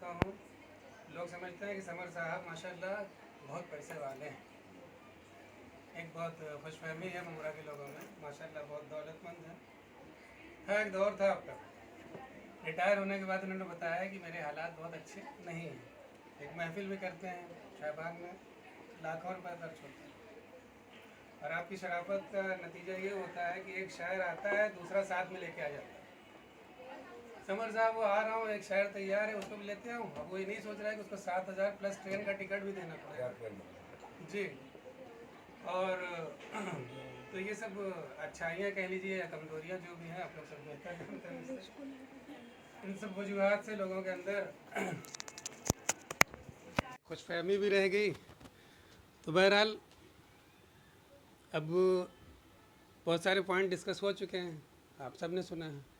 करता हूँ, लोग समझते हैं कि समर साहब माशाल्लाह बहुत पैसे वाले हैं। एक बहुत खुशफहमी है मुमरा के लोगों में, माशाल्लाह बहुत दौलतमंद है। था एक दौर था, अब तक रिटायर होने के बाद उन्होंने बताया कि मेरे हालात बहुत अच्छे नहीं हैं। एक महफिल भी करते हैं शाहबाग में, लाखों रुपए खर्च होते हैं, और आपकी शराफत का नतीजा ये होता है कि एक शायर आता है, दूसरा साथ में लेके आ जाता है। समर साहब वो आ रहा हूँ, एक शायर तैयार है, उसको भी लेते आऊँ। अब वो ये नहीं सोच रहा है कि उसको 7,000 प्लस ट्रेन का टिकट भी देना पड़ेगा जी। और तो ये सब अच्छाइयाँ कह लीजिए या कमजोरियाँ जो भी हैं, आप लोग सब बेहतर जानते हैं इससे। इन सब वजूहत से लोगों के अंदर खुशफहमी भी रह गई। तो बहरहाल अब बहुत सारे पॉइंट डिस्कस हो चुके हैं, आप सब ने सुना है।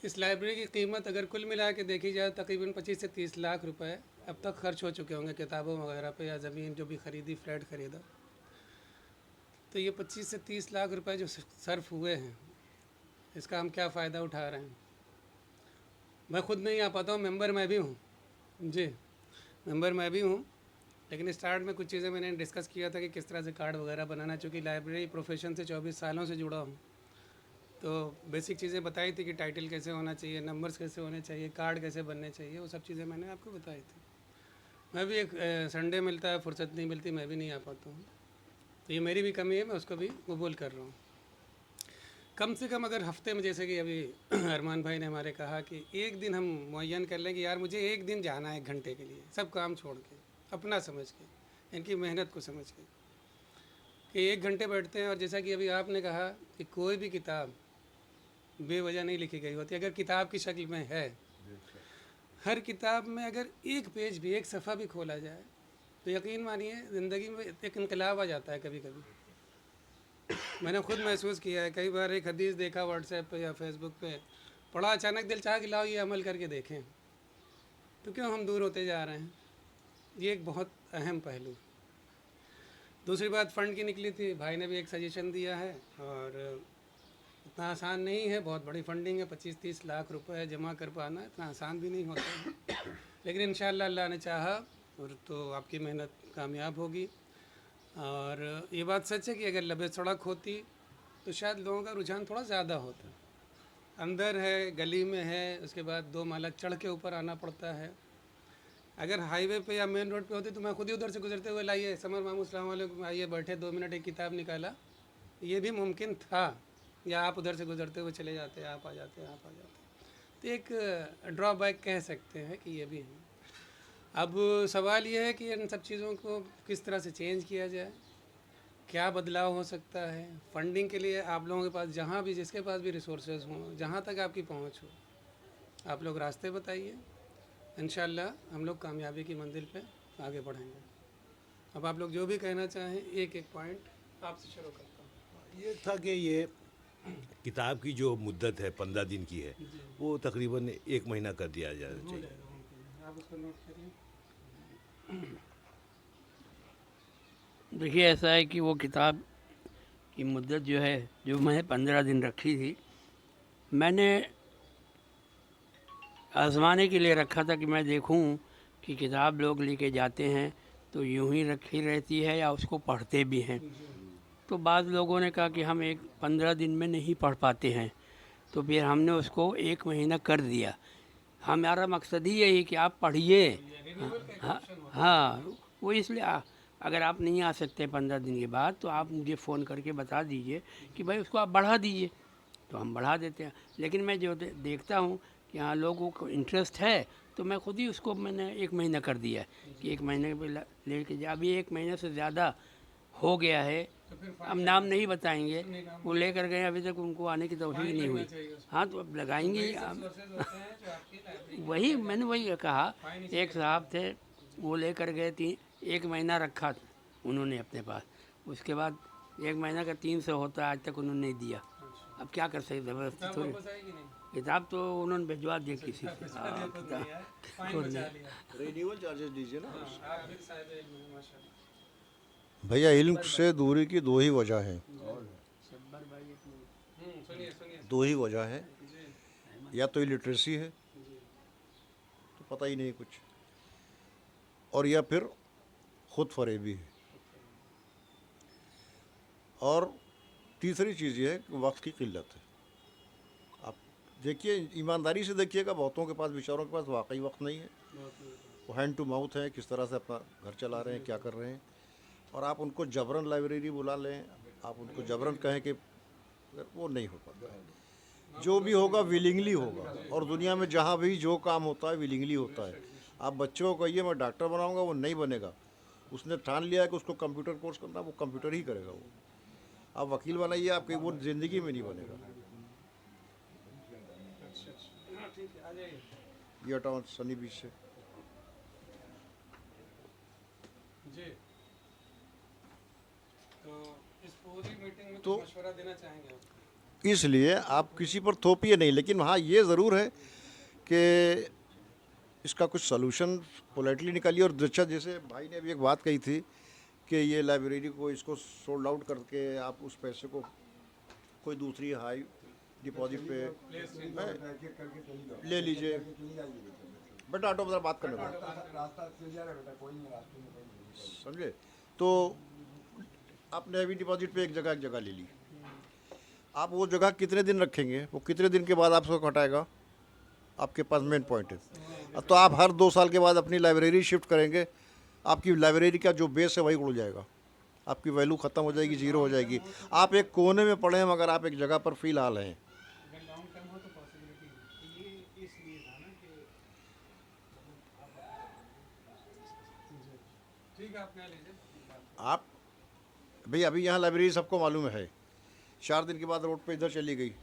इस लाइब्रेरी की कीमत अगर कुल मिला के देखी जाए तकरीबन 25 से 30 लाख रुपए अब तक खर्च हो चुके होंगे किताबों वगैरह पे, या ज़मीन जो भी ख़रीदी, फ्लैट ख़रीदा। तो ये 25 से 30 लाख रुपए जो सर्फ हुए हैं, इसका हम क्या फ़ायदा उठा रहे हैं। मैं खुद नहीं आ पाता हूँ, मेंबर मैं भी हूँ जी, मेंबर मैं भी हूँ। लेकिन स्टार्ट में कुछ चीज़ें मैंने डिस्कस किया था कि किस तरह से कार्ड वगैरह बनाना, चूँकि लाइब्रेरी प्रोफेशन से 24 सालों से जुड़ा हूँ। तो बेसिक चीज़ें बताई थी कि टाइटल कैसे होना चाहिए, नंबर्स कैसे होने चाहिए, कार्ड कैसे बनने चाहिए, वो सब चीज़ें मैंने आपको बताई थी। मैं भी एक संडे मिलता है, फुर्सत नहीं मिलती, मैं भी नहीं आ पाता हूँ। तो ये मेरी भी कमी है, मैं उसको भी कबूल कर रहा हूँ। कम से कम अगर हफ्ते में, जैसे कि अभी अरमान भाई ने हमारे कहा कि एक दिन हम मुअय्यन कर लें कि यार मुझे एक दिन जाना है 1 घंटे के लिए, सब काम छोड़ के, अपना समझ के, इनकी मेहनत को समझ के, कि 1 घंटे बैठते हैं। और जैसा कि अभी आपने कहा कि कोई भी किताब बेवजह नहीं लिखी गई होती, अगर किताब की शक्ल में है। हर किताब में अगर एक पेज भी, एक सफ़ा भी खोला जाए तो यकीन मानिए ज़िंदगी में एक इनकलाब आ जाता है। कभी कभी मैंने खुद महसूस किया है, कई बार एक हदीस देखा व्हाट्सएप पे या फेसबुक पे, पढ़ा, अचानक दिल चाह कि लाओ ये अमल करके देखें, तो क्यों हम दूर होते जा रहे हैं। ये एक बहुत अहम पहलू। दूसरी बात फ़ंड की निकली थी, भाई ने भी एक सजेशन दिया है, और इतना आसान नहीं है, बहुत बड़ी फंडिंग है, 25-30 लाख रुपए जमा कर पाना इतना आसान भी नहीं होता है। लेकिन इंशाअल्लाह अल्लाह ने चाहा और तो आपकी मेहनत कामयाब होगी। और ये बात सच है कि अगर लबे सड़क होती तो शायद लोगों का रुझान थोड़ा ज़्यादा होता। अंदर है, गली में है, उसके बाद 2 माला चढ़ के ऊपर आना पड़ता है। अगर हाईवे पे या मेन रोड पे होती तो मैं खुद ही उधर से गुजरते हुए, लाइए समर मामू अस्सलाम वालेकुम, आइए बैठे, 2 मिनट एक किताब निकाला, ये भी मुमकिन था। या आप उधर से गुजरते हुए चले जाते, आप आ जाते, आप आ जाते। तो एक ड्रॉबैक कह सकते हैं कि ये भी है। अब सवाल ये है कि इन सब चीज़ों को किस तरह से चेंज किया जाए, क्या बदलाव हो सकता है। फंडिंग के लिए आप लोगों के पास, जहाँ भी, जिसके पास भी रिसोर्सेज हों, जहाँ तक आपकी पहुँच हो, आप लोग रास्ते बताइए। इंशाअल्लाह हम लोग कामयाबी की मंजिल पे आगे बढ़ेंगे। अब आप लोग जो भी कहना चाहें, एक एक पॉइंट आपसे शुरू करता हूँ। ये था कि ये किताब की जो मुद्दत है 15 दिन की है, जी, वो तकरीबन 1 महीना कर दिया जाना हो चाहिए। जाएगा, मुमकिन है। आप उसको नोट करिए। देखिए, ऐसा है कि वो किताब की मुद्दत जो है, जो मैंने 15 दिन रखी थी, मैंने आजमाने के लिए रखा था कि मैं देखूं कि किताब लोग लेके जाते हैं तो यूं ही रखी रहती है या उसको पढ़ते भी हैं। जी, तो बाद लोगों ने कहा कि हम 15 दिन में नहीं पढ़ पाते हैं, तो फिर हमने उसको 1 महीना कर दिया। हमारा मकसद ही यही कि आप पढ़िए। ये रिन्यूअल का एक हाँ, ऑप्शन होता है। हाँ, वो इसलिए अगर आप नहीं आ सकते 15 दिन के बाद तो आप मुझे फ़ोन करके बता दीजिए कि भाई उसको आप बढ़ा दीजिए, तो हम बढ़ा देते हैं। लेकिन मैं जो देखता हूँ कि हाँ लोगों को इंटरेस्ट है, तो मैं खुद ही उसको मैंने 1 महीना कर दिया है कि 1 महीने पे लेके जा। अभी 1 महीने से ज़्यादा हो गया है। तो फिर अब फाइन नाम लगना नहीं चाहिए। बताएंगे, नहीं, नाम वो नहीं लेकर बताएंगे। गए, अभी तक उनको आने की तौफीक फाइन नहीं लगना हुई। चाहिए उसको। हाँ, तो अब तो लगाएंगे ही। वही सब सोर्सेज होते हैं जो आपकी लाइब्रेरी के वही अंदर मैंने जाते हैं। वही कहा। फाइन एक इसीलिए लगता साहब है। थे, वो लेकर गए 1 महीना रखा उन्होंने अपने पास। उसके बाद 1 महीना का 300 होता है, आज तक उन्होंने नहीं दिया। अच्छा, अब क्या कर सकते, ज़बरदस्ती किताब थोड़ी। वापस आएगी नहीं। किताब तो उन्होंने भिजवा दी अच्छा, किसी किताब से। बचा दिया, हाँ, खुद नहीं आए, किताब फाइन खुद बचा नहीं। लिया। रिन्यूअल चार्जेस दीजिए ना। हाँ, आप भी साहिब इल्म हैं, माशाल्लाह। भैया इल्म से दूरी की दो ही वजह है। शब्बर भाई एक मिनट। सुनिए सुनिए दो ही वजह है, जी या तो इलिटरेसी है, जी। तो तो पता ही नहीं कुछ, और या फिर खुद फरेबी है। और तीसरी चीज़ ये है कि वक्त की किल्लत है। आप देखिए, ईमानदारी से देखिएगा, बहुतों के पास, बेचारों के पास वाकई वक्त नहीं है। वो हैंड टू माउथ है, किस तरह से अपना घर चला रहे हैं, क्या कर रहे हैं। और आप उनको जबरन लाइब्रेरी बुला लें, आप उनको जबरन कहें कि वो नहीं हो पाता। जो भी होगा विलिंगली होगा, और दुनिया में जहाँ भी जो काम होता है विलिंगली होता है। आप बच्चों को कहिए मैं डॉक्टर बनाऊंगा, वो नहीं बनेगा। उसने ठान लिया है कि उसको कंप्यूटर कोर्स करना, वो कंप्यूटर ही करेगा। वो आप वकील बनाइए, आपके वो ज़िंदगी में नहीं बनेगा। ये हटाओ सनी बीच से। जी, तो इस पूरी मीटिंग में तो- कुछ मशवरा देना चाहेंगे आप? इसलिए आप किसी पर थोपिए नहीं, लेकिन हाँ ये ज़रूर है कि इसका कुछ सलूशन पोलाइटली निकालिए। और अच्छा, जैसे भाई ने अभी एक बात कही थी कि ये लाइब्रेरी को, इसको सोल्ड आउट करके आप उस पैसे को कोई दूसरी हाई डिपॉजिट पे ले लीजिए। बेटा ऑटो बता, बात करने दो, समझे। तो आपने अभी डिपॉजिट पे एक जगह ले ली, आप वो जगह कितने दिन रखेंगे, वो कितने दिन के बाद आपको हटाएगा, आपके पास मेन पॉइंट है। तो आप हर 2 साल के बाद अपनी लाइब्रेरी शिफ्ट करेंगे, आपकी लाइब्रेरी का जो बेस है वही उड़ जाएगा, आपकी वैल्यू ख़त्म हो जाएगी, ज़ीरो हो जाएगी। आप एक कोने में पड़े हैं, मगर आप एक जगह पर फ़िलहाल हैं। अगर लॉन्ग टर्म हो तो पॉसिबिलिटी है। ये इसलिए था ना कि ठीक है, आप नया लीजिए। आप भाई अभी यहाँ लाइब्रेरी सबको मालूम है, 4 दिन के बाद रोड पे इधर चली गई,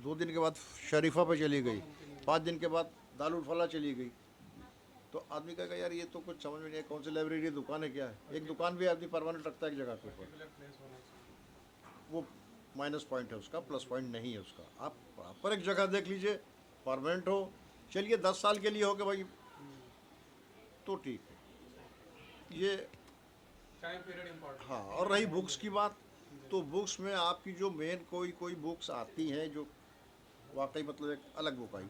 2 दिन के बाद शरीफा पे चली गई, 5 दिन के बाद दारुल फला चली गई। तो आदमी कहेगा यार ये तो कुछ समझ में नहीं है, कौन सी लाइब्रेरी, दुकान है क्या है। एक दुकान भी आदमी परमानेंट रखता है एक जगह के ऊपर, वो माइनस पॉइंट है उसका, प्लस पॉइंट नहीं है उसका। आप प्रॉपर एक जगह देख लीजिए, परमानेंट हो, चलिए 10 साल के लिए हो कि भाई, तो ठीक है। ये टाइम पीरियड इम्पोर्टेंट। हाँ, और रही बुक्स की बात, तो बुक्स में आपकी जो मेन कोई बुक्स आती हैं जो वाकई मतलब एक अलग बुक आई,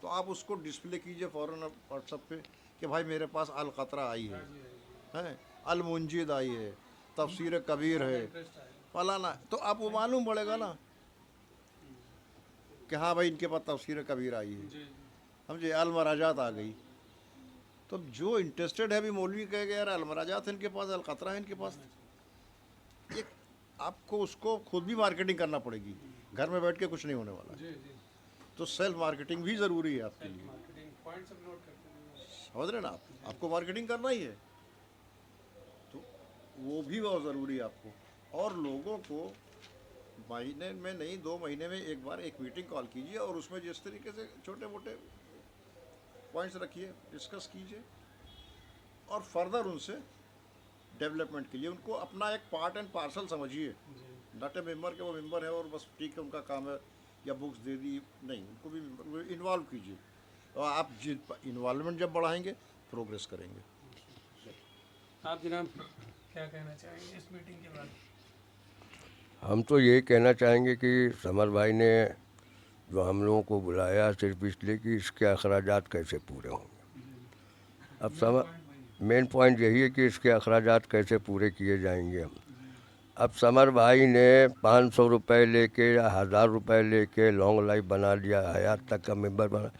तो आप उसको डिस्प्ले कीजिए फ़ौरन व्हाट्सएप पे कि भाई मेरे पास अल क़तरा आई है, अल मुंजिद आई है, तफसीर कबीर है, फलाना। तो आप वो मालूम पड़ेगा ना कि हाँ भाई इनके पास तफसीर कबीर आई है, समझे, अल मराजात आ गई। तो जो इंटरेस्टेड है, अभी मौलवी कहेगा यार अल मराजात है इनके पास, अल क़तरा है इनके पास, ये आपको उसको खुद भी मार्केटिंग करना पड़ेगी, घर में बैठ के कुछ नहीं होने वाला। जी जी, तो सेल्फ मार्केटिंग भी ज़रूरी है आपके लिए, मार्केटिंग पॉइंट सब नोट करते हैं। समझ रहे ना आप, आपको मार्केटिंग करना ही है, तो वो भी बहुत ज़रूरी है आपको। और लोगों को महीने में नहीं, 2 महीने में एक बार एक मीटिंग कॉल कीजिए, और उसमें जिस तरीके से छोटे मोटे पॉइंट्स रखिए, डिस्कस कीजिए, और फर्दर उनसे डेवलपमेंट के लिए उनको अपना एक पार्ट एंड पार्सल समझिए। नॉट ए मेंबर के वो मेंबर है और बस ठीक है उनका काम है, या बुक्स दे दी, नहीं, उनको भी इन्वॉल्व कीजिए। और आप इन्वॉल्वमेंट जब बढ़ाएंगे, प्रोग्रेस करेंगे। आप जनाब क्या कहना चाहेंगे इस मीटिंग के बाद? हम तो यही कहना चाहेंगे कि समर भाई ने जो हम लोगों को बुलाया सिर्फ इसलिए कि इसके अखराजात कैसे पूरे होंगे। अब मेन पॉइंट यही है कि इसके अखराजात कैसे पूरे किए जाएंगे। अब समर भाई ने 500 रुपये लेके या 1000 रुपये लेके लॉन्ग लाइफ बना लिया, हयात तक का मेंबर बना,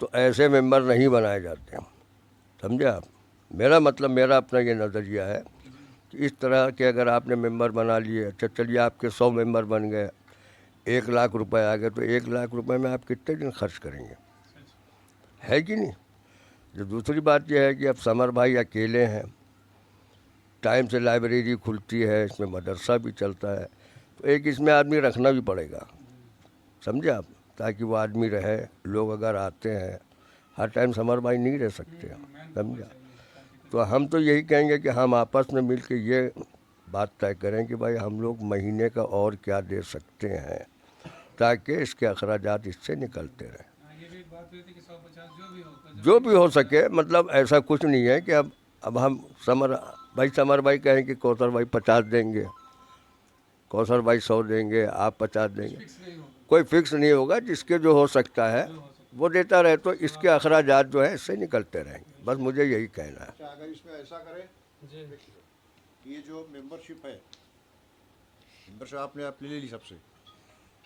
तो ऐसे मेंबर नहीं बनाए जाते हैं, समझे आप। मेरा मतलब, मेरा अपना ये नज़रिया है कि इस तरह के अगर आपने मेंबर बना लिए, अच्छा चलिए आपके 100 मेंबर बन गए, 1 लाख रुपए आ गए, तो 1 लाख रुपए में आप कितने दिन खर्च करेंगे, है कि नहीं। जो दूसरी बात यह है कि अब समर भाई अकेले हैं, टाइम से लाइब्रेरी खुलती है, इसमें मदरसा भी चलता है, तो एक इसमें आदमी रखना भी पड़ेगा, समझे आप, ताकि वो आदमी रहे। लोग अगर आते हैं, हर टाइम समर भाई नहीं रह सकते, समझा। तो हम तो यही कहेंगे कि हम आपस में मिल के ये बात तय करें कि भाई हम लोग महीने का और क्या दे सकते हैं, ताकि इसके अखराजात इससे निकलते रहें। ये भी बात हुई थी कि 150 जो भी हो सके, मतलब ऐसा कुछ नहीं है कि अब हम समर भाई कहें कि कौसर भाई 50 देंगे, कौसर भाई 100 देंगे, आप 50 देंगे, कोई फिक्स नहीं होगा। जिसके जो हो सकता है वो देता रहे तो इसके अखराजात जो है इससे निकलते रहेंगे। बस मुझे यही कहना है। अच्छा, अगर इसमें ऐसा करें जी कि ये जो मेंबरशिप है, मेंबरशिप आपने आप ले ली सबसे,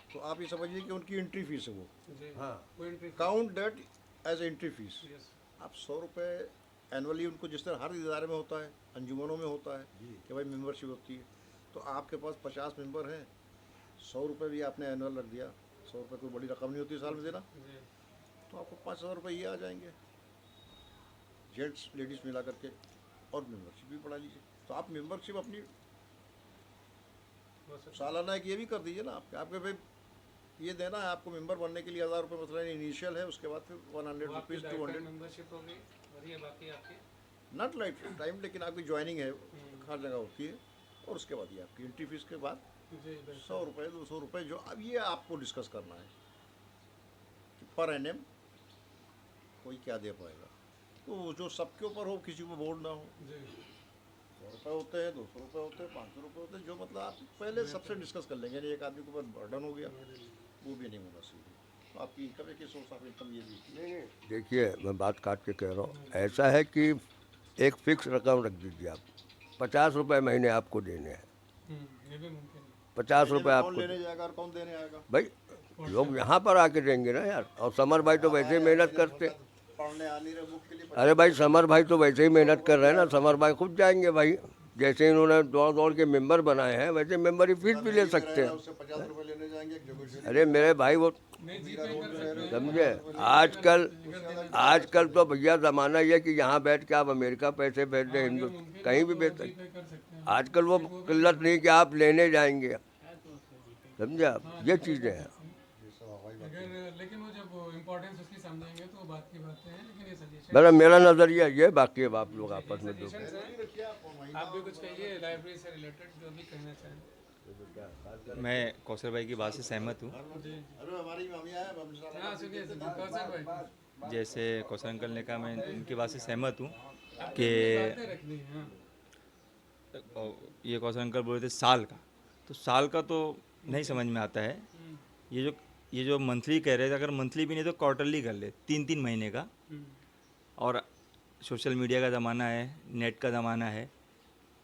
तो आप ये समझिए कि उनकी एंट्री फीस है वो, जी हाँ वो entry count that as entry fees. Yes आप 100 रुपये एनुअली उनको, जिस तरह हर इदारे में होता है, अंजुमनों में होता है कि भाई मेंबरशिप होती है, तो आपके पास 50 मेंबर हैं, 100 रुपये भी आपने एनुअल रख दिया। 100 रुपये कोई बड़ी रकम नहीं होती साल में देना, जी तो आपको 5,000 रुपये ये आ जाएंगे, जेंट्स लेडीज़ मिला करके, और मेंबरशिप भी बढ़ा लीजिए। तो आप मेंबरशिप अपनी सालाना एक ये भी कर दीजिए ना, आपके भाई ये देना है आपको मेंबर बनने के लिए 1,000 रुपये मसला इनिशियल है, उसके बाद फिर 100 रुपीज़ 200, मेंबरशिप होगी बढ़िया बाकी आपकी नॉट लाइफ टाइम, लेकिन आपकी ज्वाइनिंग है हर जगह होती है, और उसके बाद ये आपकी एंट्री फीस के बाद जी 100 रुपये 200 रुपये, जो अब ये आपको डिस्कस करना है कि पर एनएम कोई क्या दे पाएगा, तो जो सबके ऊपर हो, किसी को बोर्ड ना हो। जी 100 रुपये होते हैं, 200 रुपये होते हैं, 500 रुपये होते हैं, जो मतलब आप पहले सबसे डिस्कस कर लेंगे। एक आदमी के ऊपर बर्डन हो गया, वो भी नहीं होना चाहिए। तो आपकी इनकम एक सोर्स ऑफ इनकम ये भी। देखिए, मैं बात काट के कह रहा हूँ, ऐसा है कि एक फिक्स रकम रख दीजिए आप, 50 रुपये महीने आपको देने हैं, ये भी मुमकिन है 50 रुपये कौन आपको लेने जाएगा और कौन देने आएगा? भाई लोग यहाँ पर आके देंगे ना यार। और समर भाई तो वैसे ही मेहनत करते, पढ़ने आ नहीं रहे बुक के लिए, अरे भाई समर भाई तो वैसे ही मेहनत कर रहे हैं ना, समर भाई खुद जाएंगे भाई, जैसे इन्होंने दौड़ दौड़ के मेंबर बनाए हैं वैसे मेंबरी फीस भी ले सकते हैं। उससे 50 रुपये लेने जाएंगे एक जगह। अरे मेरे भाई वो नहीं जी पे कर सकते हैं समझे, आजकल तो भैया ज़माना ये है कि यहाँ बैठ के आप अमेरिका पैसे भेज दें, हिंदू कहीं भी भेज जी सकते। पे कर सकते हैं आजकल वो किल्लत नहीं कि आप लेने जाएंगे, समझे आप, ये चीज़ें हैं। अगर लेकिन वो जब इम्पोर्टेंस उसकी समझेंगे तो वो बात की बातें हैं, लेकिन ये सजेशन मेरा मेरा नज़रिया ये, बाकी अब आप लोग आपस में दो। आप भी कुछ कहिए लाइब्रेरी से रिलेटेड जो भी कहना चाहें। मैं कौशल भाई की बात से सहमत हूँ। अरे हमारी मामिया है, हम हाँ सुनिए कौशल भाई जैसे कौशल अंकल ने कहा, मैं उनकी बात से सहमत हूँ कि बातें रखनी है हाँ ये कौशल अंकल बोल रहे थे साल का, तो साल का तो नहीं समझ में आता है। ये जो मंथली कह रहे थे, अगर मंथली भी नहीं तो क्वार्टरली कर ले, 3-3 महीने का। और सोशल मीडिया का ज़माना है, नेट का ज़माना है,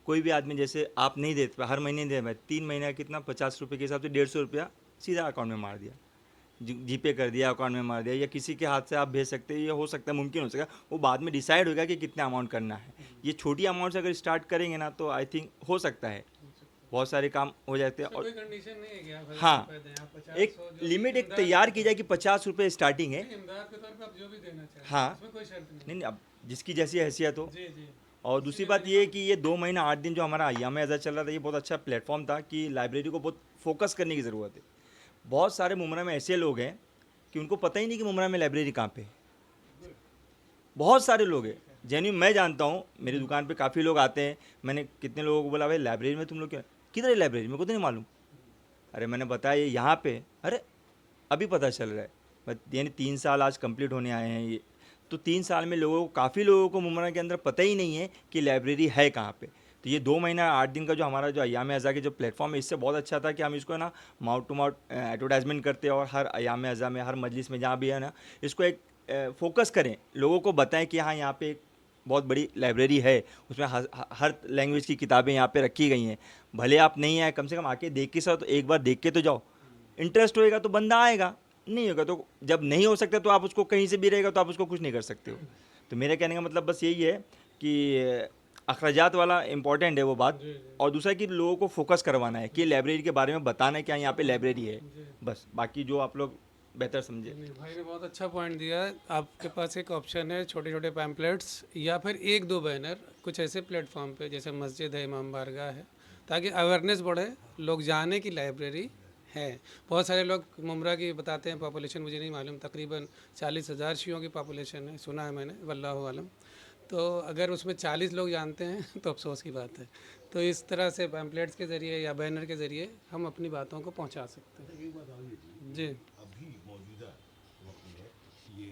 कोई भी आदमी जैसे आप नहीं देते पाए, हर महीने दे पाए, 3 महीने का कितना 50 रुपये के हिसाब से 150 रुपया सीधा अकाउंट में मार दिया, जीपे कर दिया, अकाउंट में मार दिया, या किसी के हाथ से आप भेज सकते हैं। ये हो सकता है, मुमकिन हो सकेगा, वो बाद में डिसाइड होगा कि कितना अमाउंट करना है। ये छोटी अमाउंट से अगर स्टार्ट करेंगे ना तो आई थिंक हो सकता है, बहुत सारे काम हो जाते हैं। और कोई कंडीशन नहीं है कि आप 1000 हाँ, रुपए दें, आप 50 एक 100 जो लिमिट भी एक तैयार की जाए कि 50 रुपये स्टार्टिंग है। इमदाद के तौर पे आप जो भी देना चाहें हाँ। इसमें कोई शर्त नहीं नहीं, अब जिसकी जैसी हैसियत हो। जी जी और दूसरी बात ये है कि ये 2 महीना 8 दिन जो हमारा अय्याम अज़ा चल रहा था, ये बहुत अच्छा प्लेटफॉर्म था कि लाइब्रेरी को बहुत फोकस करने की ज़रूरत है। बहुत सारे मुमरा में ऐसे लोग हैं कि उनको पता ही नहीं कि मुमरा में लाइब्रेरी कहाँ पे है। बहुत सारे लोग हैं, जेन्युइन मैं जानता हूँ, मेरी दुकान पे काफ़ी लोग आते हैं। मैंने कितने लोगों को बोला, भाई लाइब्रेरी में तुम लोग क्या, किधर है लाइब्रेरी, मेरे को तो नहीं मालूम। अरे मैंने बताया ये यहाँ पे, अरे अभी पता चल रहा है। यानी 3 साल आज कंप्लीट होने आए हैं ये, तो 3 साल में लोगों को, काफ़ी लोगों को मुमरा के अंदर पता ही नहीं है कि लाइब्रेरी है कहाँ पे। तो ये 2 महीना 8 दिन का जो हमारा जो अय्याम अज़ा के जो प्लेटफॉर्म है, इससे बहुत अच्छा था कि हम इसको ना माउथ टू माउथ एडवर्टाइजमेंट करते हैं, और हर अय्याम अज़ा में, हर मजलिस में जहाँ भी है ना, इसको एक फोकस करें, लोगों को बताएं कि हाँ यहाँ पे एक बहुत बड़ी लाइब्रेरी है, उसमें हर लैंग्वेज की किताबें यहाँ पे रखी गई हैं। भले आप नहीं आए, कम से कम आके देख के, तो एक बार देख के तो जाओ। इंटरेस्ट होएगा तो बंदा आएगा, नहीं होगा तो, जब नहीं हो सकता तो आप उसको कहीं से भी रहेगा तो आप उसको कुछ नहीं कर सकते हो। तो मेरे कहने का मतलब बस यही है कि अखराजात वाला इम्पॉर्टेंट है वो बात, और दूसरा कि लोगों को फोकस करवाना है कि लाइब्रेरी के बारे में बताना है कि यहाँ पे लाइब्रेरी है। बस बाकी जो आप लोग बेहतर समझे। नहीं, भाई ने बहुत अच्छा पॉइंट दिया है। आपके पास एक ऑप्शन है, छोटे छोटे पैम्पलेट्स या फिर 1-2 बैनर कुछ ऐसे प्लेटफॉर्म पे, जैसे मस्जिद है, इमाम बारगाह है, ताकि अवेयरनेस बढ़े, लोग जाने की लाइब्रेरी है। बहुत सारे लोग मुमरा की बताते हैं पॉपुलेशन, मुझे नहीं मालूम, तकरीबन 40,000 शियों की पॉपुलेशन है, सुना है मैंने, वल्लाहु आलम। तो अगर उसमें 40 लोग जानते हैं तो अफसोस की बात है। तो इस तरह से पैम्पलेट्स के ज़रिए या बैनर के ज़रिए हम अपनी बातों को पहुंचा सकते हैं। जी अभी मौजूदा वक्त में ये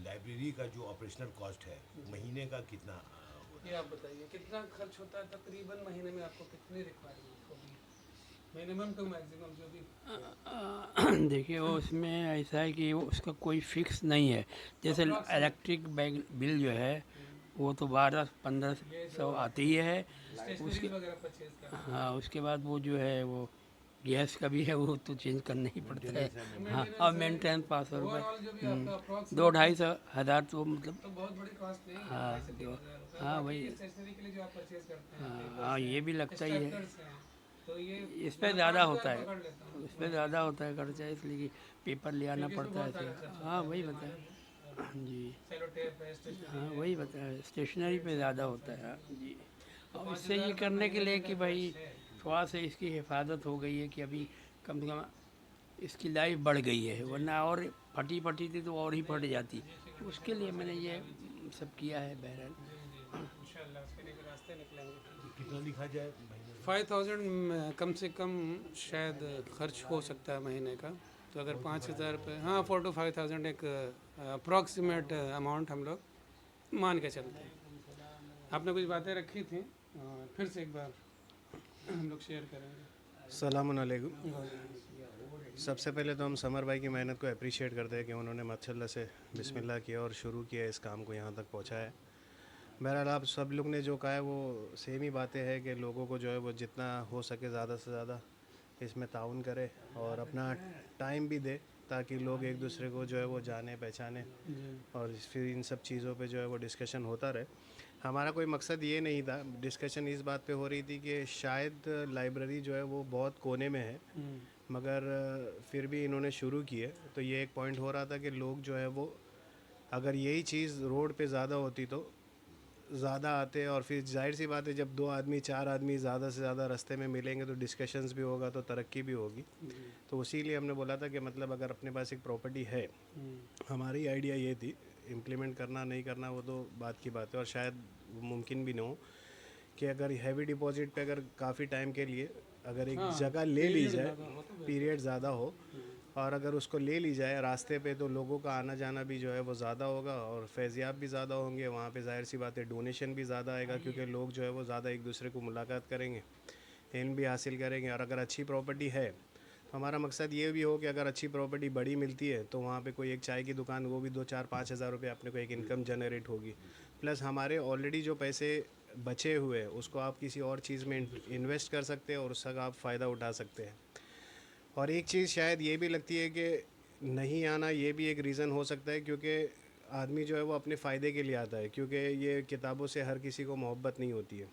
लाइब्रेरी का जो ऑपरेशनल कॉस्ट है महीने का कितना हो रहा ये आप बताइए कितना खर्च होता है तकरीबन महीने में, आपको कितनी रिक्वायरमेंट होगी? मिनिमम टू मैक्सिमम जो भी देखिए वो उसमें ऐसा है कि वो उसका कोई फिक्स नहीं है। जैसे इलेक्ट्रिक बिल जो है वो तो 1200-1500 आती ही है। स्टेशनरी वगैरह परचेज करना हाँ, उसके बाद वो जो है वो गैस का भी है, वो तो चेंज करना ही पड़ता है। हाँ, और मेंटेन 500 रुपये, ओवरऑल जो भी आपका अप्रॉक्स 2-2.5 हज़ार तो मतलब। तो बहुत बड़ी कॉस्ट नहीं है हाँ, 2,500-3,000 रुपये। हाँ, बाकी वही। स्टेशनरी के लिए जो आप परचेज करते हैं हाँ, ये भी लगता ही है। स्ट्रक्चर्स हैं तो ये इस पे मैं ज़्यादा 5,000 होता है, पकड़ लेता हूँ इस पे ज़्यादा होता है खर्चा, इसलिए कि पेपर ले आना क्योंकि इसमें पड़ता है बहुत सारा ऐसे। खर्चा हाँ, होता वही है, बताया जी। सेलो टेप है स्टेशनरी हाँ, है वही बताया, स्टेशनरी पे ज़्यादा होता है। हाँ, जी। तो और 5,000 इससे ये का करने के महीने लिए का कि भाई cost है। थोड़ा सा इसकी हिफाजत हो गई है कि अभी कम से कम इसकी लाइफ बढ़ गई है, वरना और फटी फटी थी तो और ही फट जाती। तो उसके लिए मैंने ये सब किया है। बहरहाल इंशाल्लाह उसके लिए भी रास्ते निकलेंगे। कितना लिखा जाए महीने में? 5,000 कम से कम शायद खर्च हो सकता है महीने का। तो अगर 5,000 रुपये, हाँ 4 to 5,000 एक अप्रॉक्सीमेट अमाउंट हम लोग मान के चलते हैं। आपने कुछ बातें रखी थी और फिर से एक बार हम लोग शेयर करेंगे। सलामुअलैकुम। सबसे पहले तो हम समर भाई की मेहनत को अप्रिशिएट करते हैं कि उन्होंने माशाल्लाह से बिस्मिल्लाह किया और शुरू किया, इस काम को यहाँ तक पहुँचाया। बहरहाल आप सब लोग ने जो कहा है वो सेम ही बातें हैं कि लोगों को जो है वो जितना हो सके ज़्यादा से ज़्यादा इसमें ताउन करे और अपना टाइम भी दे, ताकि लोग एक दूसरे को जो है वो जाने पहचाने और फिर इन सब चीज़ों पे जो है वो डिस्कशन होता रहे। हमारा कोई मकसद ये नहीं था, डिस्कशन इस बात पे हो रही थी कि शायद लाइब्रेरी जो है वो बहुत कोने में है, मगर फिर भी इन्होंने शुरू की है। तो ये एक पॉइंट हो रहा था कि लोग जो है वो अगर यही चीज़ रोड पे ज़्यादा होती तो ज़्यादा आते, और फिर जाहिर सी बात है जब 2 आदमी 4 आदमी ज़्यादा से ज़्यादा रास्ते में मिलेंगे तो डिस्कशंस भी होगा, तो तरक्की भी होगी। तो उसी लिए हमने बोला था कि मतलब अगर अपने पास एक प्रॉपर्टी है, हमारी आइडिया ये थी, इम्प्लीमेंट करना नहीं करना वो तो बात की बात है, और शायद मुमकिन भी ना हो कि अगर हैवी डिपॉजिट पे अगर काफ़ी टाइम के लिए अगर एक जगह ले ली जाए, पीरियड ज़्यादा हो, और अगर उसको ले ली जाए रास्ते पे, तो लोगों का आना जाना भी जो है वो ज़्यादा होगा और फैज़याब भी ज़्यादा होंगे वहाँ पे। ज़ाहिर सी बात है डोनेशन भी ज़्यादा आएगा, क्योंकि लोग जो है वो ज़्यादा एक दूसरे को मुलाकात करेंगे, इल्म भी हासिल करेंगे। और अगर अच्छी प्रॉपर्टी है तो हमारा मकसद ये भी हो कि अगर अच्छी प्रॉपर्टी बड़ी मिलती है तो वहाँ पे कोई एक चाय की दुकान, वो भी 2-4-5 हज़ार रुपये अपने को एक इनकम जनरेट होगी। प्लस हमारे ऑलरेडी जो पैसे बचे हुए हैं उसको आप किसी और चीज़ में इन्वेस्ट कर सकते हैं और उसका आप फ़ायदा उठा सकते हैं। और एक चीज़ शायद ये भी लगती है कि नहीं आना ये भी एक रीज़न हो सकता है, क्योंकि आदमी जो है वो अपने फ़ायदे के लिए आता है, क्योंकि ये किताबों से हर किसी को मोहब्बत नहीं होती है।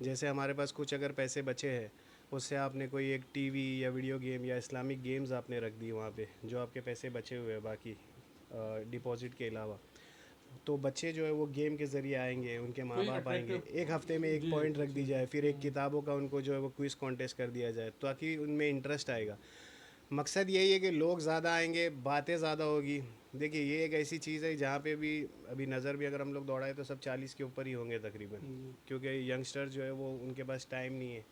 जैसे हमारे पास कुछ अगर पैसे बचे हैं, उससे आपने कोई एक टीवी या वीडियो गेम या इस्लामिक गेम्स आपने रख दी वहाँ पे, जो आपके पैसे बचे हुए हैं बाकी डिपॉजिट के अलावा, तो बच्चे जो है वो गेम के ज़रिए आएंगे, उनके माँ बाप आएंगे। एक हफ़्ते में एक पॉइंट रख दी जाए, फिर एक किताबों का उनको जो है वो क्विज़ कॉन्टेस्ट कर दिया जाए, ताकि उनमें इंटरेस्ट आएगा। मकसद यही है कि लोग ज़्यादा आएंगे, बातें ज़्यादा होगी। देखिए ये एक ऐसी चीज़ है जहाँ पे भी अभी नज़र भी अगर हम लोग दौड़ाए तो सब 40 के ऊपर ही होंगे तकरीबन, क्योंकि यंगस्टर जो है वो उनके पास टाइम नहीं है,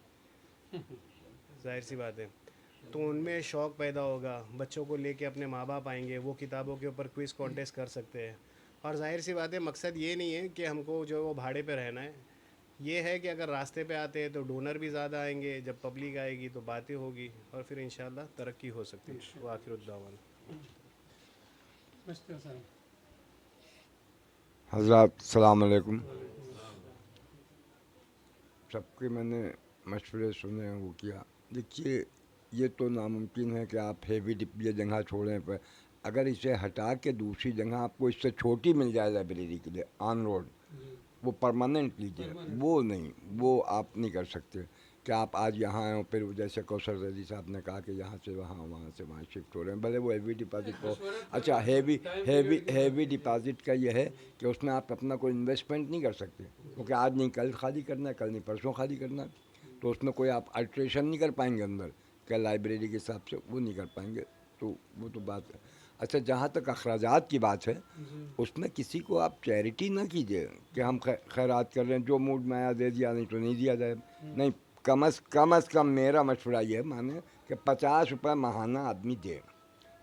जाहिर सी बात है। तो उनमें शौक़ पैदा होगा, बच्चों को लेके अपने माँ बाप आएंगे, वो किताबों के ऊपर क्विज़ कॉन्टेस्ट कर सकते हैं। और जाहिर सी बात है मकसद ये नहीं है कि हमको जो है वो भाड़े पे रहना है, ये है कि अगर रास्ते पे आते हैं तो डोनर भी ज़्यादा आएंगे, जब पब्लिक आएगी तो बातें होगी और फिर इंशाल्लाह तरक्की हो सकती है। वो आखिरुद्दावाना। मिस्टर सर हज़रात सलाम अलैकुम। सबके मैंने मशवरे सुने, वो किया। देखिए ये तो नामुमकिन है कि आप हेवी ये जगह छोड़ें, पर अगर इसे हटा के दूसरी जगह आपको इससे छोटी मिल जाए लाइब्रेरी के लिए ऑन रोड, वो परमानेंट लीजिए, वो नहीं, वो आप नहीं कर सकते कि आप आज यहाँ आए हो फिर जैसे कौशल रजी साहब ने कहा कि यहाँ से वहाँ से वहाँ शिफ्ट हो रहे हैं। भले वो हेवी डिपॉजिट को, अच्छा हेवी डिपॉजिट का ये है कि उसमें आप अपना कोई इन्वेस्टमेंट नहीं कर सकते, क्योंकि आज नहीं कल खाली करना है, कल नहीं परसों खाली करना है, तो उसमें कोई आप अल्ट्रेशन नहीं कर पाएंगे अंदर क्या लाइब्रेरी के हिसाब से, वो नहीं कर पाएंगे। तो वो तो बात है। अच्छा, जहाँ तक अखराजात की बात है, उसमें किसी को आप चैरिटी ना कीजिए कि हम खैरात कर रहे हैं, जो मूड में आया दे दिया, नहीं तो नहीं दिया जाए। नहीं, कम अज़ कम मेरा मशवरा ये है, माने कि 50 रुपये माहाना आदमी दे।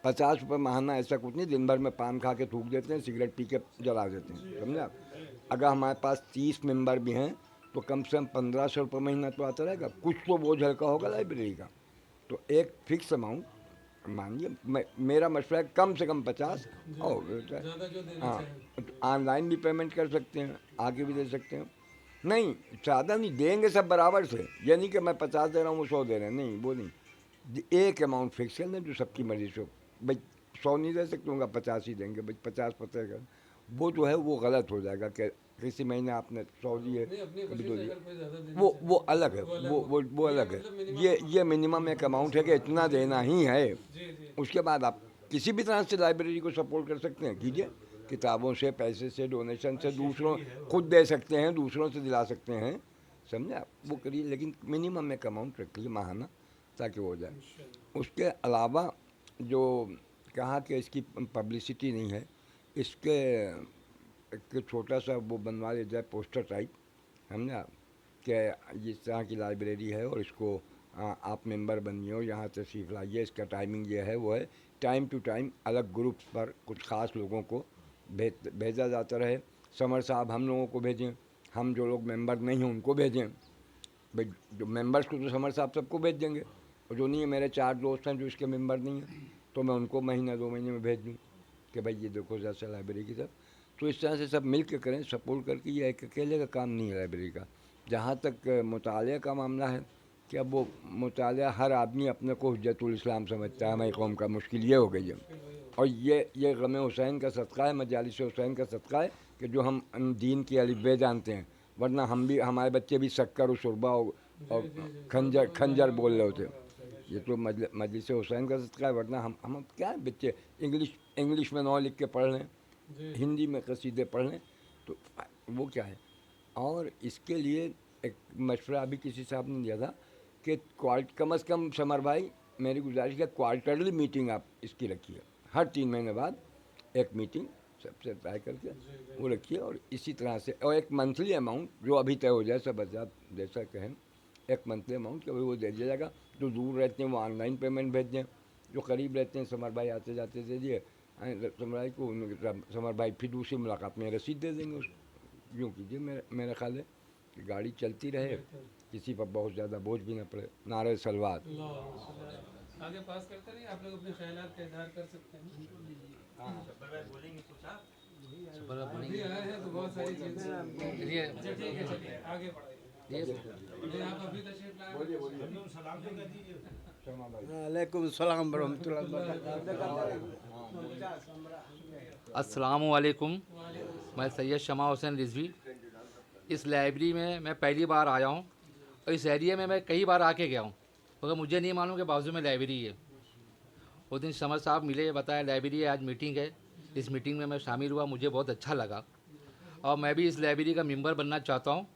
50 रुपये माहाना ऐसा कुछ नहीं, दिन भर में पान खा के थूक देते हैं, सिगरेट पी के जला देते हैं, समझा। अगर हमारे पास 30 मेंबर भी हैं तो कम से कम 1500 रुपये महीना तो आता रहेगा, कुछ तो बोझ हल्का होगा लाइब्रेरी का। तो एक फिक्स अमाउंट मानिए मेरा मशवरा है कम से कम 50 और ज़्यादा जो देना हाँ चाहें। तो ऑनलाइन भी पेमेंट कर सकते हैं, आगे भी दे सकते हैं। नहीं ज़्यादा नहीं देंगे सब बराबर से, ये नहीं कि मैं 50 दे रहा हूँ वो 100 दे रहे हैं, नहीं वो नहीं। एक अमाउंट फिक्स कर लें जो सबकी मर्ज़ी से हो। भाई 100 नहीं दे सकते होंगे 50 ही देंगे, भाई 50 का वो जो है वो गलत हो जाएगा कि किसी महीने आपने 100 दिए नहीं, अपनी कभी खुशी दो से दिए, अगर कोई ज़्यादा देना वो चाहे, वो अलग है, वो अलग वो होगा। वो ये अलग है। मतलब मिनिमम ये मिनिमम एक अमाउंट है कि इतना देना ही है। जी जी। उसके बाद आप किसी भी तरह से लाइब्रेरी को सपोर्ट कर सकते हैं, कीजिए, किताबों से, पैसे से, डोनेशन से, दूसरों खुद दे सकते हैं, दूसरों से दिला सकते हैं, समझे आप, वो करिए, लेकिन मिनिमम एक अमाउंट रखिए माहाना ताकि वो हो जाए। उसके अलावा जो कहा कि इसकी पब्लिसिटी नहीं है, इसके एक छोटा सा वो बनवा लिया जाए पोस्टर टाइप, समझा, कि जिस तरह की लाइब्रेरी है और इसको आप मेंबर बनिए और यहाँ तशरीफ़ लाइए, इसका टाइमिंग ये है वो है, टाइम टू टाइम अलग ग्रुप्स पर कुछ ख़ास लोगों को भेजा जाता रहे। समर साहब हम लोगों को भेजें, हम जो लोग मेंबर नहीं हैं उनको भेजें, भाई जो मेंबर्स को तो समर साहब सबको भेज देंगे, और जो नहीं है, मेरे 4 दोस्त हैं जो इसके मेंबर नहीं हैं, तो मैं उनको महीना 2 महीने में भेज दूँ कि भाई ये देखो जैसे लाइब्रेरी की तरफ। तो इस तरह से सब मिल के करें, सपोर्ट करके। ये एक अकेले का काम नहीं है लाइब्रेरी का। जहाँ तक मुताले का मामला है कि अब वो मुताले हर आदमी अपने को हुज्जतुल इस्लाम समझता है, हमारी कौम का मुश्किल ये हो गई है। और ये गम हुसैन का सदका है, मजालिस हुसैन का सदका है कि जो हम दीन की अलिफ़ जानते हैं, वरना हम भी, हमारे बच्चे भी शक्कर और शुरबा और खंजर बोल रहे होते। ये तो मजलिस हुसैन का सदका है, वरना हम क्या है, बच्चे इंग्लिश में 9 लिख के पढ़ लें, हिंदी में कसीदे पढ़ लें, तो वो क्या है। और इसके लिए एक मशवरा अभी किसी साहब ने दिया था कि कम अज़ कम समर भाई, मेरी गुजारिश है क्वार्टरली मीटिंग आप इसकी रखिए, हर 3 महीने बाद एक मीटिंग सबसे तय करके वो रखिए, और इसी तरह से, और एक मंथली अमाउंट जो अभी तय हो जाए, सब आज़ाद जैसा कहें, एक मंथली अमाउंट कि वो दे दिया जाएगा। जो दूर रहते हैं वो ऑनलाइन पेमेंट भेज दें, जो करीब रहते हैं समर भाई आते जाते दे दिए समर भाई को, समर भाई फिर दूसरी मुलाकात में रसीद दे देंगे उसको। यूँ कीजिए, मेरा ख्याल है कि गाड़ी चलती रहे, किसी पर बहुत ज़्यादा बोझ भी ना पड़े। नारे सलवात। आगे पास करते रहिए, आप लोग अपने ख्यालात का इजहार कर सकते हैं। अभी आए हैं तो बहुत सारी चीज़ें। अच्छा ठीक है, चलिए आगे बढ़ाइए। आप अभी तशरीफ लाए। वालेकुम सलाम वरहमतुल्लाह। अस्सलामु अलैकुम। मैं सैयद शमा हुसैन रिजवी। इस लाइब्रेरी में मैं पहली बार आया हूँ और इस एरिया में मैं कई बार आके गया हूँ, मगर मुझे नहीं मालूम कि बाजू में लाइब्रेरी है। उस दिन समर साहब मिले, बताया लाइब्रेरी है, आज मीटिंग है। इस मीटिंग में मैं शामिल हुआ, मुझे बहुत अच्छा लगा और मैं भी इस लाइब्रेरी का मेंबर बनना चाहता हूँ,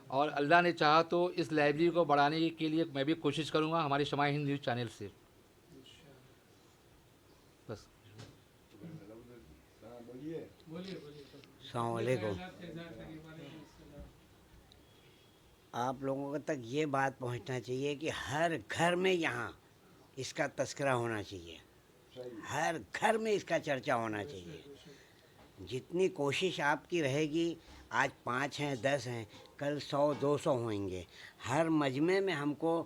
और अल्लाह ने चाहा तो इस लाइब्रेरी को बढ़ाने के लिए मैं भी कोशिश करूँगा हमारे शमा हिंद न्यूज़ चैनल से। बस। अस्सलाम वालेकुम। आप लोगों तक ये बात पहुंचना चाहिए कि हर घर में यहाँ इसका तस्करा होना चाहिए, हर घर में इसका चर्चा होना चाहिए। जितनी कोशिश आपकी रहेगी, आज 5 हैं 10 हैं, कल 100-200 होंगे। हर मजमे में हमको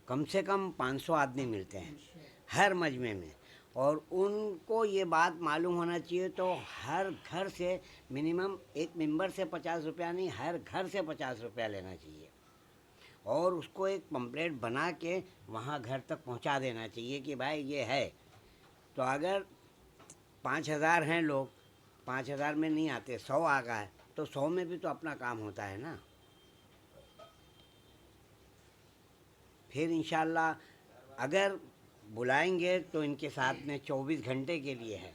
कम से कम 500 आदमी मिलते हैं हर मजमे में, और उनको ये बात मालूम होना चाहिए। तो हर घर से मिनिमम एक मेंबर से 50 रुपया नहीं, हर घर से 50 रुपया लेना चाहिए, और उसको एक पम्पलेट बना के वहाँ घर तक पहुँचा देना चाहिए कि भाई ये है। तो अगर 5000 हैं लोग, 5000 में नहीं आते, 100 आ गए, तो 100 में भी तो अपना काम होता है ना। फिर इंशाल्लाह अगर बुलाएंगे तो इनके साथ में 24 घंटे के लिए है,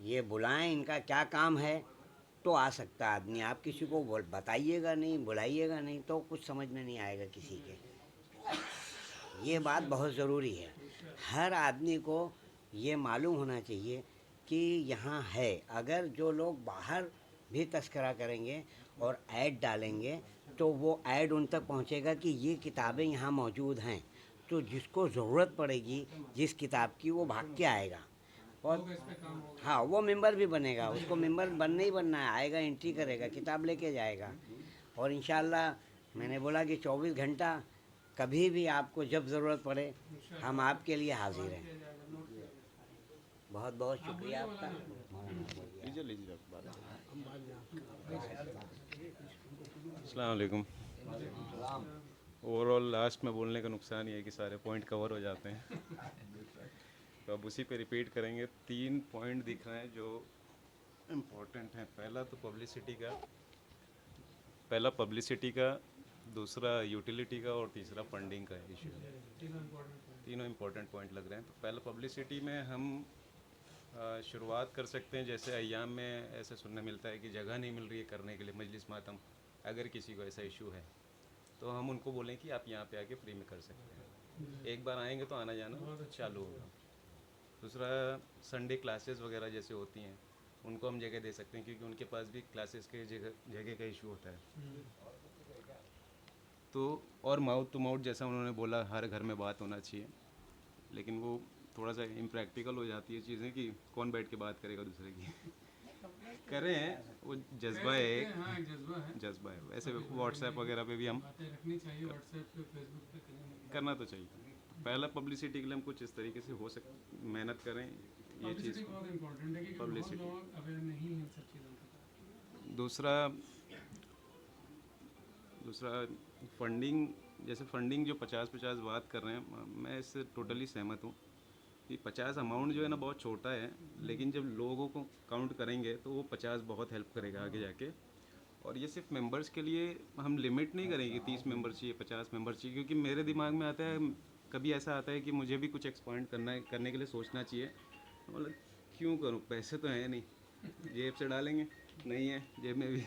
ये बुलाएं, इनका क्या काम है तो आ सकता है आदमी। आप किसी को बताइएगा नहीं, बुलाइएगा नहीं, तो कुछ समझ में नहीं आएगा किसी के। ये बात बहुत ज़रूरी है, हर आदमी को ये मालूम होना चाहिए कि यहाँ है। अगर जो लोग बाहर भी तस्करा करेंगे और ऐड डालेंगे, तो वो ऐड उन तक पहुँचेगा कि ये किताबें यहाँ मौजूद हैं, तो जिसको ज़रूरत पड़ेगी जिस किताब की, वो भाग के आएगा और हाँ, वो मेंबर भी बनेगा। उसको मेंबर बनना ही बनना है, आएगा, एंट्री करेगा, किताब लेके जाएगा। और इंशाल्लाह मैंने बोला कि 24 घंटा कभी भी आपको जब ज़रूरत पड़े हम आपके लिए हाजिर हैं। बहुत बहुत शुक्रिया आपका। लीजिए लीजिए बात। अस्सलाम वालेकुम। ओवरऑल लास्ट में बोलने का नुकसान ये है कि सारे पॉइंट कवर हो जाते हैं तो अब उसी पे रिपीट करेंगे। 3 पॉइंट दिख रहे हैं जो इम्पोर्टेंट हैं। पहला पब्लिसिटी का, दूसरा यूटिलिटी का और तीसरा फंडिंग का इशू है। तीनों इम्पोर्टेंट पॉइंट लग रहे हैं। तो पहला पब्लिसिटी में हम शुरुआत कर सकते हैं। जैसे अय्याम में ऐसे सुनने मिलता है कि जगह नहीं मिल रही है करने के लिए मजलिस मातम। अगर किसी को ऐसा इशू है तो हम उनको बोलें कि आप यहाँ पे आके फ्री में कर सकते हैं। एक बार आएंगे तो आना जाना चालू होगा। दूसरा, संडे क्लासेस वगैरह जैसे होती हैं उनको हम जगह दे सकते हैं, क्योंकि उनके पास भी क्लासेस के जगह का इशू होता है। तो और माउथ टू माउथ जैसा उन्होंने बोला, हर घर में बात होना चाहिए, लेकिन वो थोड़ा सा इम्प्रैक्टिकल हो जाती है चीज़ें कि कौन बैठ के बात करेगा दूसरे की करें, वो जज्बा है, जज्बा है। वैसे व्हाट्सएप वगैरह पे भी हम रखनी चाहिए, व्हाट्सएप पे, फेसबुक पे करना तो चाहिए। पहला पब्लिसिटी के लिए हम कुछ इस तरीके से हो मेहनत करें। ये चीज़ बहुत इम्पोर्टेंट है कि पब्लिसिटी, लोग अवेयर नहीं हैं इन सब चीज़ों के। दूसरा फंडिंग, जैसे फंडिंग जो 50-50 बात कर रहे हैं, मैं इससे टोटली सहमत हूँ कि 50 अमाउंट जो है ना बहुत छोटा है, लेकिन जब लोगों को काउंट करेंगे तो वो 50 बहुत हेल्प करेगा आगे जाके। और ये सिर्फ मेंबर्स के लिए हम लिमिट नहीं करेंगे 30 मेंबर चाहिए, 50 मेंबर चाहिए, क्योंकि मेरे दिमाग में आता है, कभी ऐसा आता है कि मुझे भी कुछ एक्सपांड करने के लिए सोचना चाहिए। मतलब क्यों करूँ, पैसे तो हैं नहीं, जेब से डालेंगे, नहीं है जेब में भी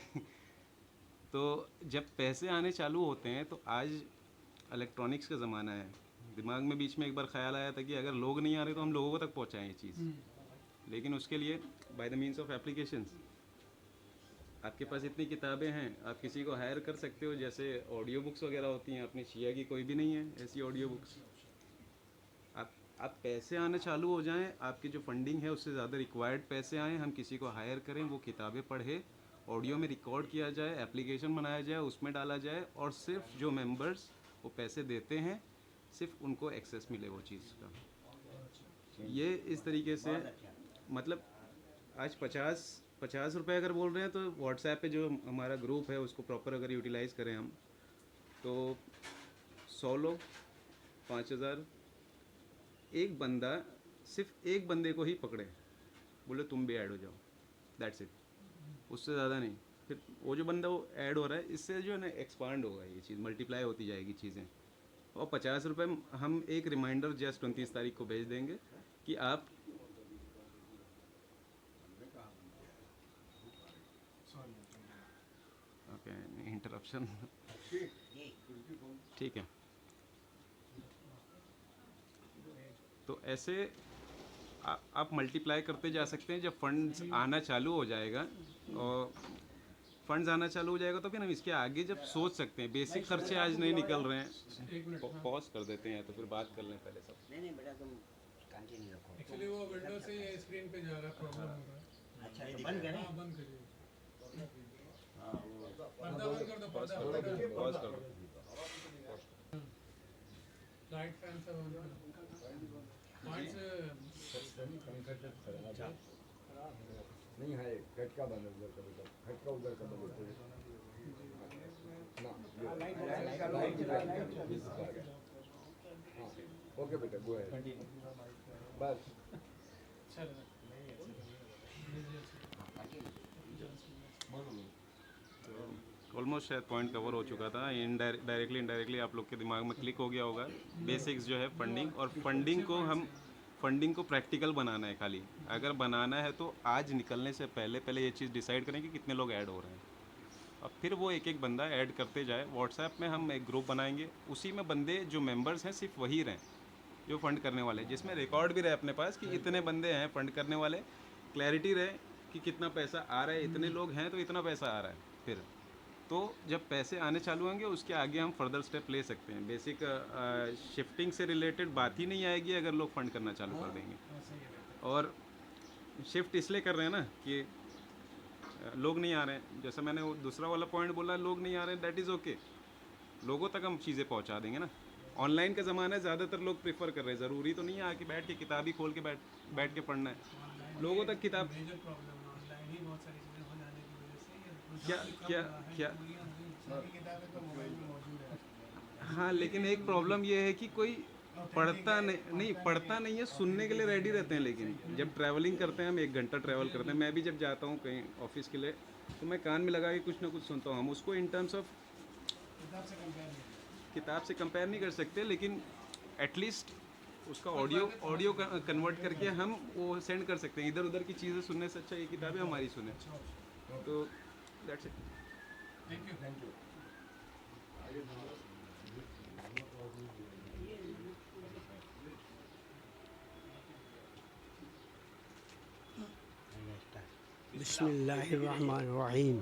तो जब पैसे आने चालू होते हैं तो आज इलेक्ट्रॉनिक्स का ज़माना है। दिमाग में बीच में एक बार ख्याल आया था कि अगर लोग नहीं आ रहे तो हम लोगों तक पहुंचाएं ये चीज़, लेकिन उसके लिए by the means of applications. आपके पास इतनी किताबें हैं, आप किसी को हायर कर सकते हो। जैसे ऑडियो बुक्स वगैरह होती हैं, अपनी शिया की कोई भी नहीं है ऐसी ऑडियो बुक्स। आप पैसे आने चालू हो जाएं, आपकी जो फंडिंग है उससे ज़्यादा रिक्वायर्ड पैसे आएँ, हम किसी को हायर करें, वो किताबें पढ़े, ऑडियो में रिकॉर्ड किया जाए, एप्लीकेशन बनाया जाए, उसमें डाला जाए, और सिर्फ जो मेंबर्स वो पैसे देते हैं सिर्फ उनको एक्सेस मिले वो चीज़ का। ये इस तरीके से, मतलब आज 50 रुपये अगर बोल रहे हैं तो व्हाट्सएप पे जो हमारा ग्रुप है उसको प्रॉपर अगर यूटिलाइज़ करें हम, तो 100 लोग 5000, एक बंदा, सिर्फ एक बंदे को ही पकड़े, बोले तुम भी ऐड हो जाओ, दैट्स इट, उससे ज़्यादा नहीं। फिर वो जो बंदा वो ऐड हो रहा है, इससे जो है ना एक्सपांड होगा ये चीज़, मल्टीप्लाई होती जाएगी चीज़ें। और 50 रुपये हम एक रिमाइंडर जस्ट 29 तारीख को भेज देंगे कि आप ओके, इंटरप्शन, ठीक है। तो ऐसे आप मल्टीप्लाई करते जा सकते हैं। जब फंड्स आना चालू हो जाएगा, और फंड्स आना चालू हो जाएगा तो फिर हम इसके आगे जब सोच सकते हैं। बेसिक खर्चे आज नहीं निकल रहे हैं, पॉज कर देते हैं तो फिर बात कर लें पहले सब। नहीं बेटा तुम कंटिन्यू रखो। एक्चुअली वो विंडो से ये स्क्रीन पे जा रहा है, प्रॉब्लम हो रहा है। अच्छा तो बंद करें? हाँ बंद करिए, पर्दा बंद कर दो, पर्दा पॉज कर दो। लाइट फैन सब बंद कर दो। नहीं है, खटका बंद उधर का, बेटा खटका उधर का बंद ना। ओके बेटा, गो अहेड, बस। ऑलमोस्ट शायद पॉइंट कवर हो चुका था। डायरेक्टली आप लोग के दिमाग में क्लिक हो गया होगा। बेसिक्स जो है फंडिंग, और फंडिंग को प्रैक्टिकल बनाना है खाली। अगर बनाना है तो आज निकलने से पहले ये चीज़ डिसाइड करें कि कितने लोग ऐड हो रहे हैं, और फिर वो एक एक बंदा ऐड करते जाए। व्हाट्सएप में हम एक ग्रुप बनाएंगे, उसी में बंदे जो मेंबर्स हैं सिर्फ वही रहें जो फंड करने वाले, जिसमें रिकॉर्ड भी रहे अपने पास कि इतने बंदे हैं फंड करने वाले, क्लैरिटी रहे कि कितना पैसा आ रहा है, इतने लोग हैं तो इतना पैसा आ रहा है। फिर तो जब पैसे आने चालू होंगे उसके आगे हम फर्दर स्टेप ले सकते हैं। बेसिक शिफ्टिंग से रिलेटेड बात ही नहीं आएगी अगर लोग फंड करना चालू कर देंगे। और शिफ्ट इसलिए कर रहे हैं ना कि लोग नहीं आ रहे हैं। जैसा मैंने वो दूसरा वाला पॉइंट बोला, लोग नहीं आ रहे हैं, दैट इज़ ओके, लोगों तक हम चीज़ें पहुंचा देंगे ना। ऑनलाइन का ज़माना है, ज़्यादातर लोग प्रेफर कर रहे हैं। ज़रूरी तो नहीं है आके बैठ के किताब ही खोल के बैठ के पढ़ना है। लोगों तक किताब क्या क्या क्या हाँ, लेकिन एक प्रॉब्लम ये है कि कोई पढ़ता नहीं है, सुनने के लिए रेडी रहते हैं। लेकिन जब ट्रैवलिंग करते हैं, हम 1 घंटा ट्रैवल करते हैं, मैं भी जब जाता हूँ कहीं ऑफिस के लिए, तो मैं कान में लगा के कुछ ना कुछ सुनता हूँ। हम उसको इन टर्म्स ऑफ किताब से कंपेयर नहीं कर सकते, लेकिन एटलीस्ट उसका ऑडियो कन्वर्ट करके हम वो सेंड कर सकते हैं। इधर उधर की चीज़ें सुनने से अच्छा ये किताबें हमारी सुने। तो दैट्स इट। Thank you. बिस्मिल्लाहिर्रहमानिर्रहीम।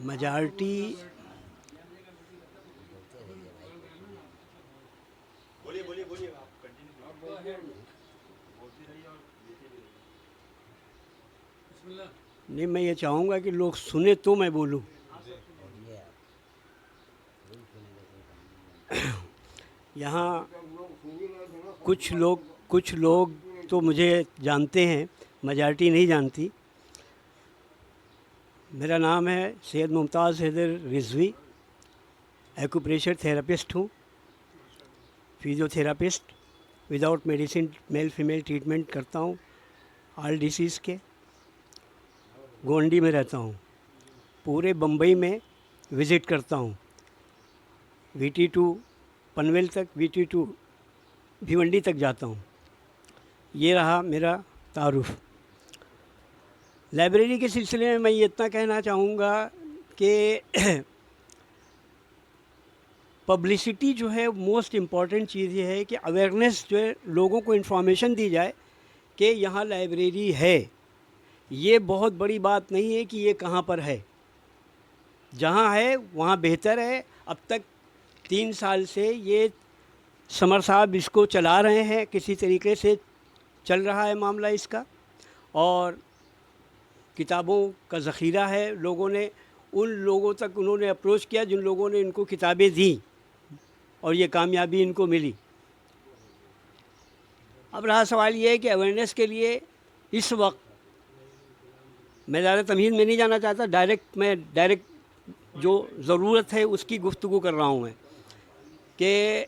मेजॉरिटी नहीं, मैं ये चाहूँगा कि लोग सुने तो मैं बोलूँ। यहाँ कुछ लोग तो मुझे जानते हैं, मेजॉरिटी नहीं जानती। मेरा नाम है सैयद मुमताज़ हैदर रिजवी। एक्यूप्रेशर थेरेपिस्ट हूँ, physiotherapist. Without medicine male female treatment करता हूँ ऑल डिसीज़ के। गोंडी में रहता हूँ, पूरे बम्बई में विज़िट करता हूँ, VT2 पनवेल तक, VT2 भिवंडी तक जाता हूँ। ये रहा मेरा तारुफ। लाइब्रेरी के सिलसिले में मैं ये इतना कहना चाहूँगा कि पब्लिसिटी जो है मोस्ट इम्पॉर्टेंट चीज़ ये है कि अवेयरनेस जो है, लोगों को इन्फॉर्मेशन दी जाए कि यहाँ लाइब्रेरी है। ये बहुत बड़ी बात नहीं है कि ये कहाँ पर है, जहाँ है वहाँ बेहतर है। अब तक 3 साल से ये समर साहब इसको चला रहे हैं, किसी तरीके से चल रहा है मामला इसका, और किताबों का ज़ख़ीरा है। लोगों ने उन लोगों तक उन्होंने अप्रोच किया जिन लोगों ने इनको किताबें दी और ये कामयाबी इनको मिली। अब रहा सवाल ये है कि अवेयरनेस के लिए इस वक्त मैं ज़्यादा तमीज़ में नहीं जाना चाहता, डायरेक्ट जो ज़रूरत है उसकी गुफ्तगू कर रहा हूँ मैं, कि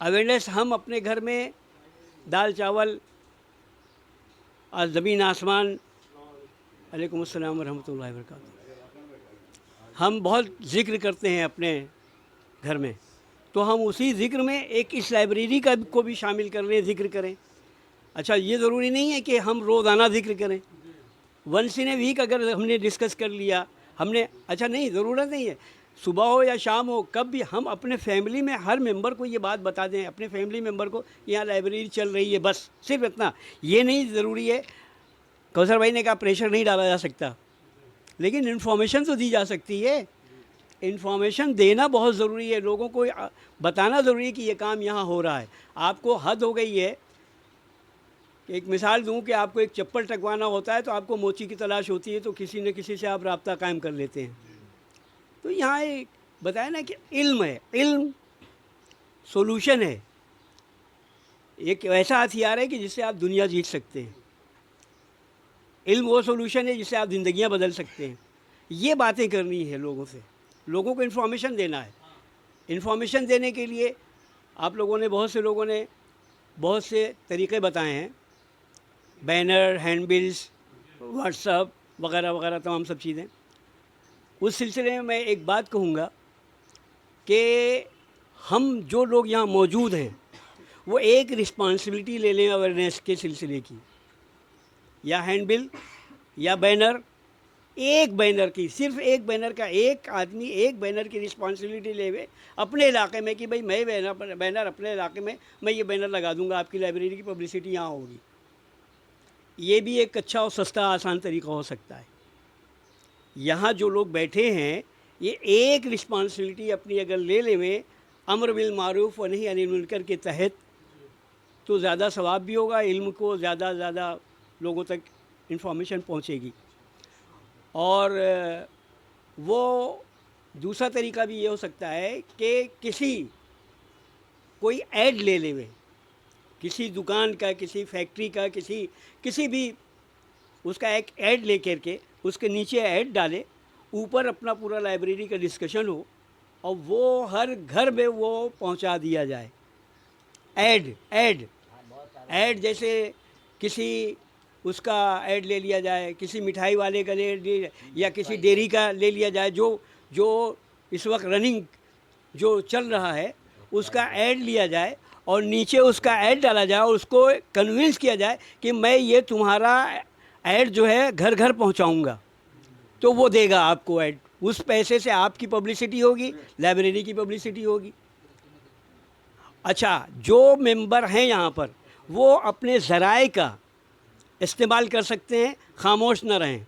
अवेयरनेस हम अपने घर में दाल चावल और ज़मीन आसमान, अलैकुम अस्सलाम व रहमतुल्लाहि व बरकातुहू, हम बहुत ज़िक्र करते हैं अपने घर में, तो हम उसी ज़िक्र में एक इस लाइब्रेरी का को भी शामिल कर रहे हैं, ज़िक्र करें। अच्छा, ये ज़रूरी नहीं है कि हम रोज़ाना ज़िक्र करें, वंस इन ए वीक अगर हमने डिस्कस कर लिया हमने, अच्छा नहीं, ज़रूरत नहीं है सुबह हो या शाम हो, कब भी हम अपने फैमिली में हर मेंबर को ये बात बता दें, अपने फैमिली मेंबर को यहाँ लाइब्रेरी चल रही है, बस सिर्फ इतना। ये नहीं ज़रूरी है, कौसर भाई ने कहा प्रेशर नहीं डाला जा सकता, लेकिन इन्फॉर्मेशन तो दी जा सकती है। इन्फॉर्मेशन देना बहुत ज़रूरी है, लोगों को बताना ज़रूरी है कि ये काम यहाँ हो रहा है। आपको हद हो गई है, एक मिसाल दूं कि आपको एक चप्पल टकवाना होता है तो आपको मोची की तलाश होती है, तो किसी न किसी से आप राब्ता कायम कर लेते हैं। तो यहाँ एक बताया ना कि इल्म है, इल्म सोल्यूशन है, एक ऐसा हथियार है कि जिससे आप दुनिया जीत सकते हैं। इल्म वो सोल्यूशन है जिससे आप ज़िंदगियाँ बदल सकते हैं। ये बातें करनी है लोगों से, लोगों को इन्फॉर्मेशन देना है। इन्फॉर्मेशन देने के लिए आप लोगों ने, बहुत से लोगों ने बहुत से तरीक़े बताए हैं, बैनर, हैंडबिल्स, व्हाट्सअप वगैरह वगैरह तमाम सब चीज़ें। उस सिलसिले में मैं एक बात कहूँगा कि हम जो लोग यहाँ मौजूद हैं वो एक रिस्पॉन्सिबिलिटी ले लें अवेयरनेस के सिलसिले की, या हैंडबिल या बैनर, एक बैनर की, सिर्फ एक बैनर का, एक आदमी एक बैनर की रिस्पॉन्सिबिलिटी ले अपने इलाके में कि भाई मैं बैनर अपने इलाके में मैं ये बैनर लगा दूंगा, आपकी लाइब्रेरी की पब्लिसिटी यहाँ होगी। ये भी एक अच्छा और सस्ता आसान तरीका हो सकता है। यहाँ जो लोग बैठे हैं ये एक रिस्पॉन्सिबिलिटी अपनी अगर ले लें अम्र बिल मारूफ व नही अनिल मुनकर के तहत, तो ज़्यादा सवाब भी होगा, इल्म को ज़्यादा लोगों तक इन्फॉर्मेशन पहुँचेगी। और वो दूसरा तरीका भी ये हो सकता है कि कोई ऐड ले लेवे, किसी दुकान का, किसी फैक्ट्री का, किसी भी उसका एक ऐड ले करके उसके नीचे ऐड डाले, ऊपर अपना पूरा लाइब्रेरी का डिस्कशन हो और वो हर घर में वो पहुंचा दिया जाए। ऐड जैसे किसी उसका ऐड ले लिया जाए, किसी मिठाई वाले का ले लिया, या किसी डेयरी का ले लिया जाए, जो इस वक्त रनिंग जो चल रहा है उसका ऐड लिया जाए और नीचे उसका ऐड डाला जाए और उसको कन्विंस किया जाए कि मैं ये तुम्हारा ऐड जो है घर घर पहुंचाऊंगा, तो वो देगा आपको ऐड। उस पैसे से आपकी पब्लिसिटी होगी, लाइब्रेरी की पब्लिसिटी होगी। अच्छा, जो मेंबर हैं यहाँ पर वो अपने ज़राए का इस्तेमाल कर सकते हैं, खामोश ना रहें,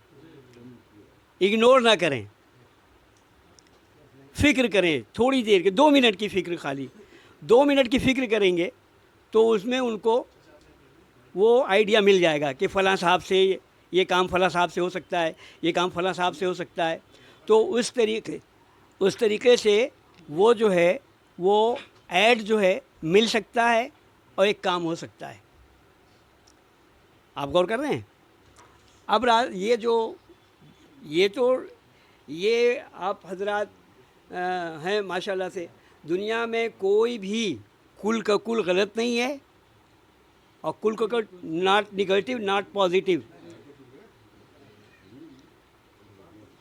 इग्नोर ना करें, फ़िक्र करें थोड़ी देर के, 2 मिनट की फ़िक्र, खाली 2 मिनट की फ़िक्र करेंगे तो उसमें उनको वो आइडिया मिल जाएगा कि फ़लाँ साहब से ये काम फ़लाँ साहब से हो सकता है, ये काम फ़लाँ साहब से हो सकता है। तो उस तरीके से वो जो है वो ऐड जो है मिल सकता है और एक काम हो सकता है। आप गौर कर रहे हैं? अब ये आप हजरात हैं माशाल्लाह से, दुनिया में कोई भी कुल का कुल गलत नहीं है और कुल का कुल नॉट निगेटिव नॉट पॉजिटिव।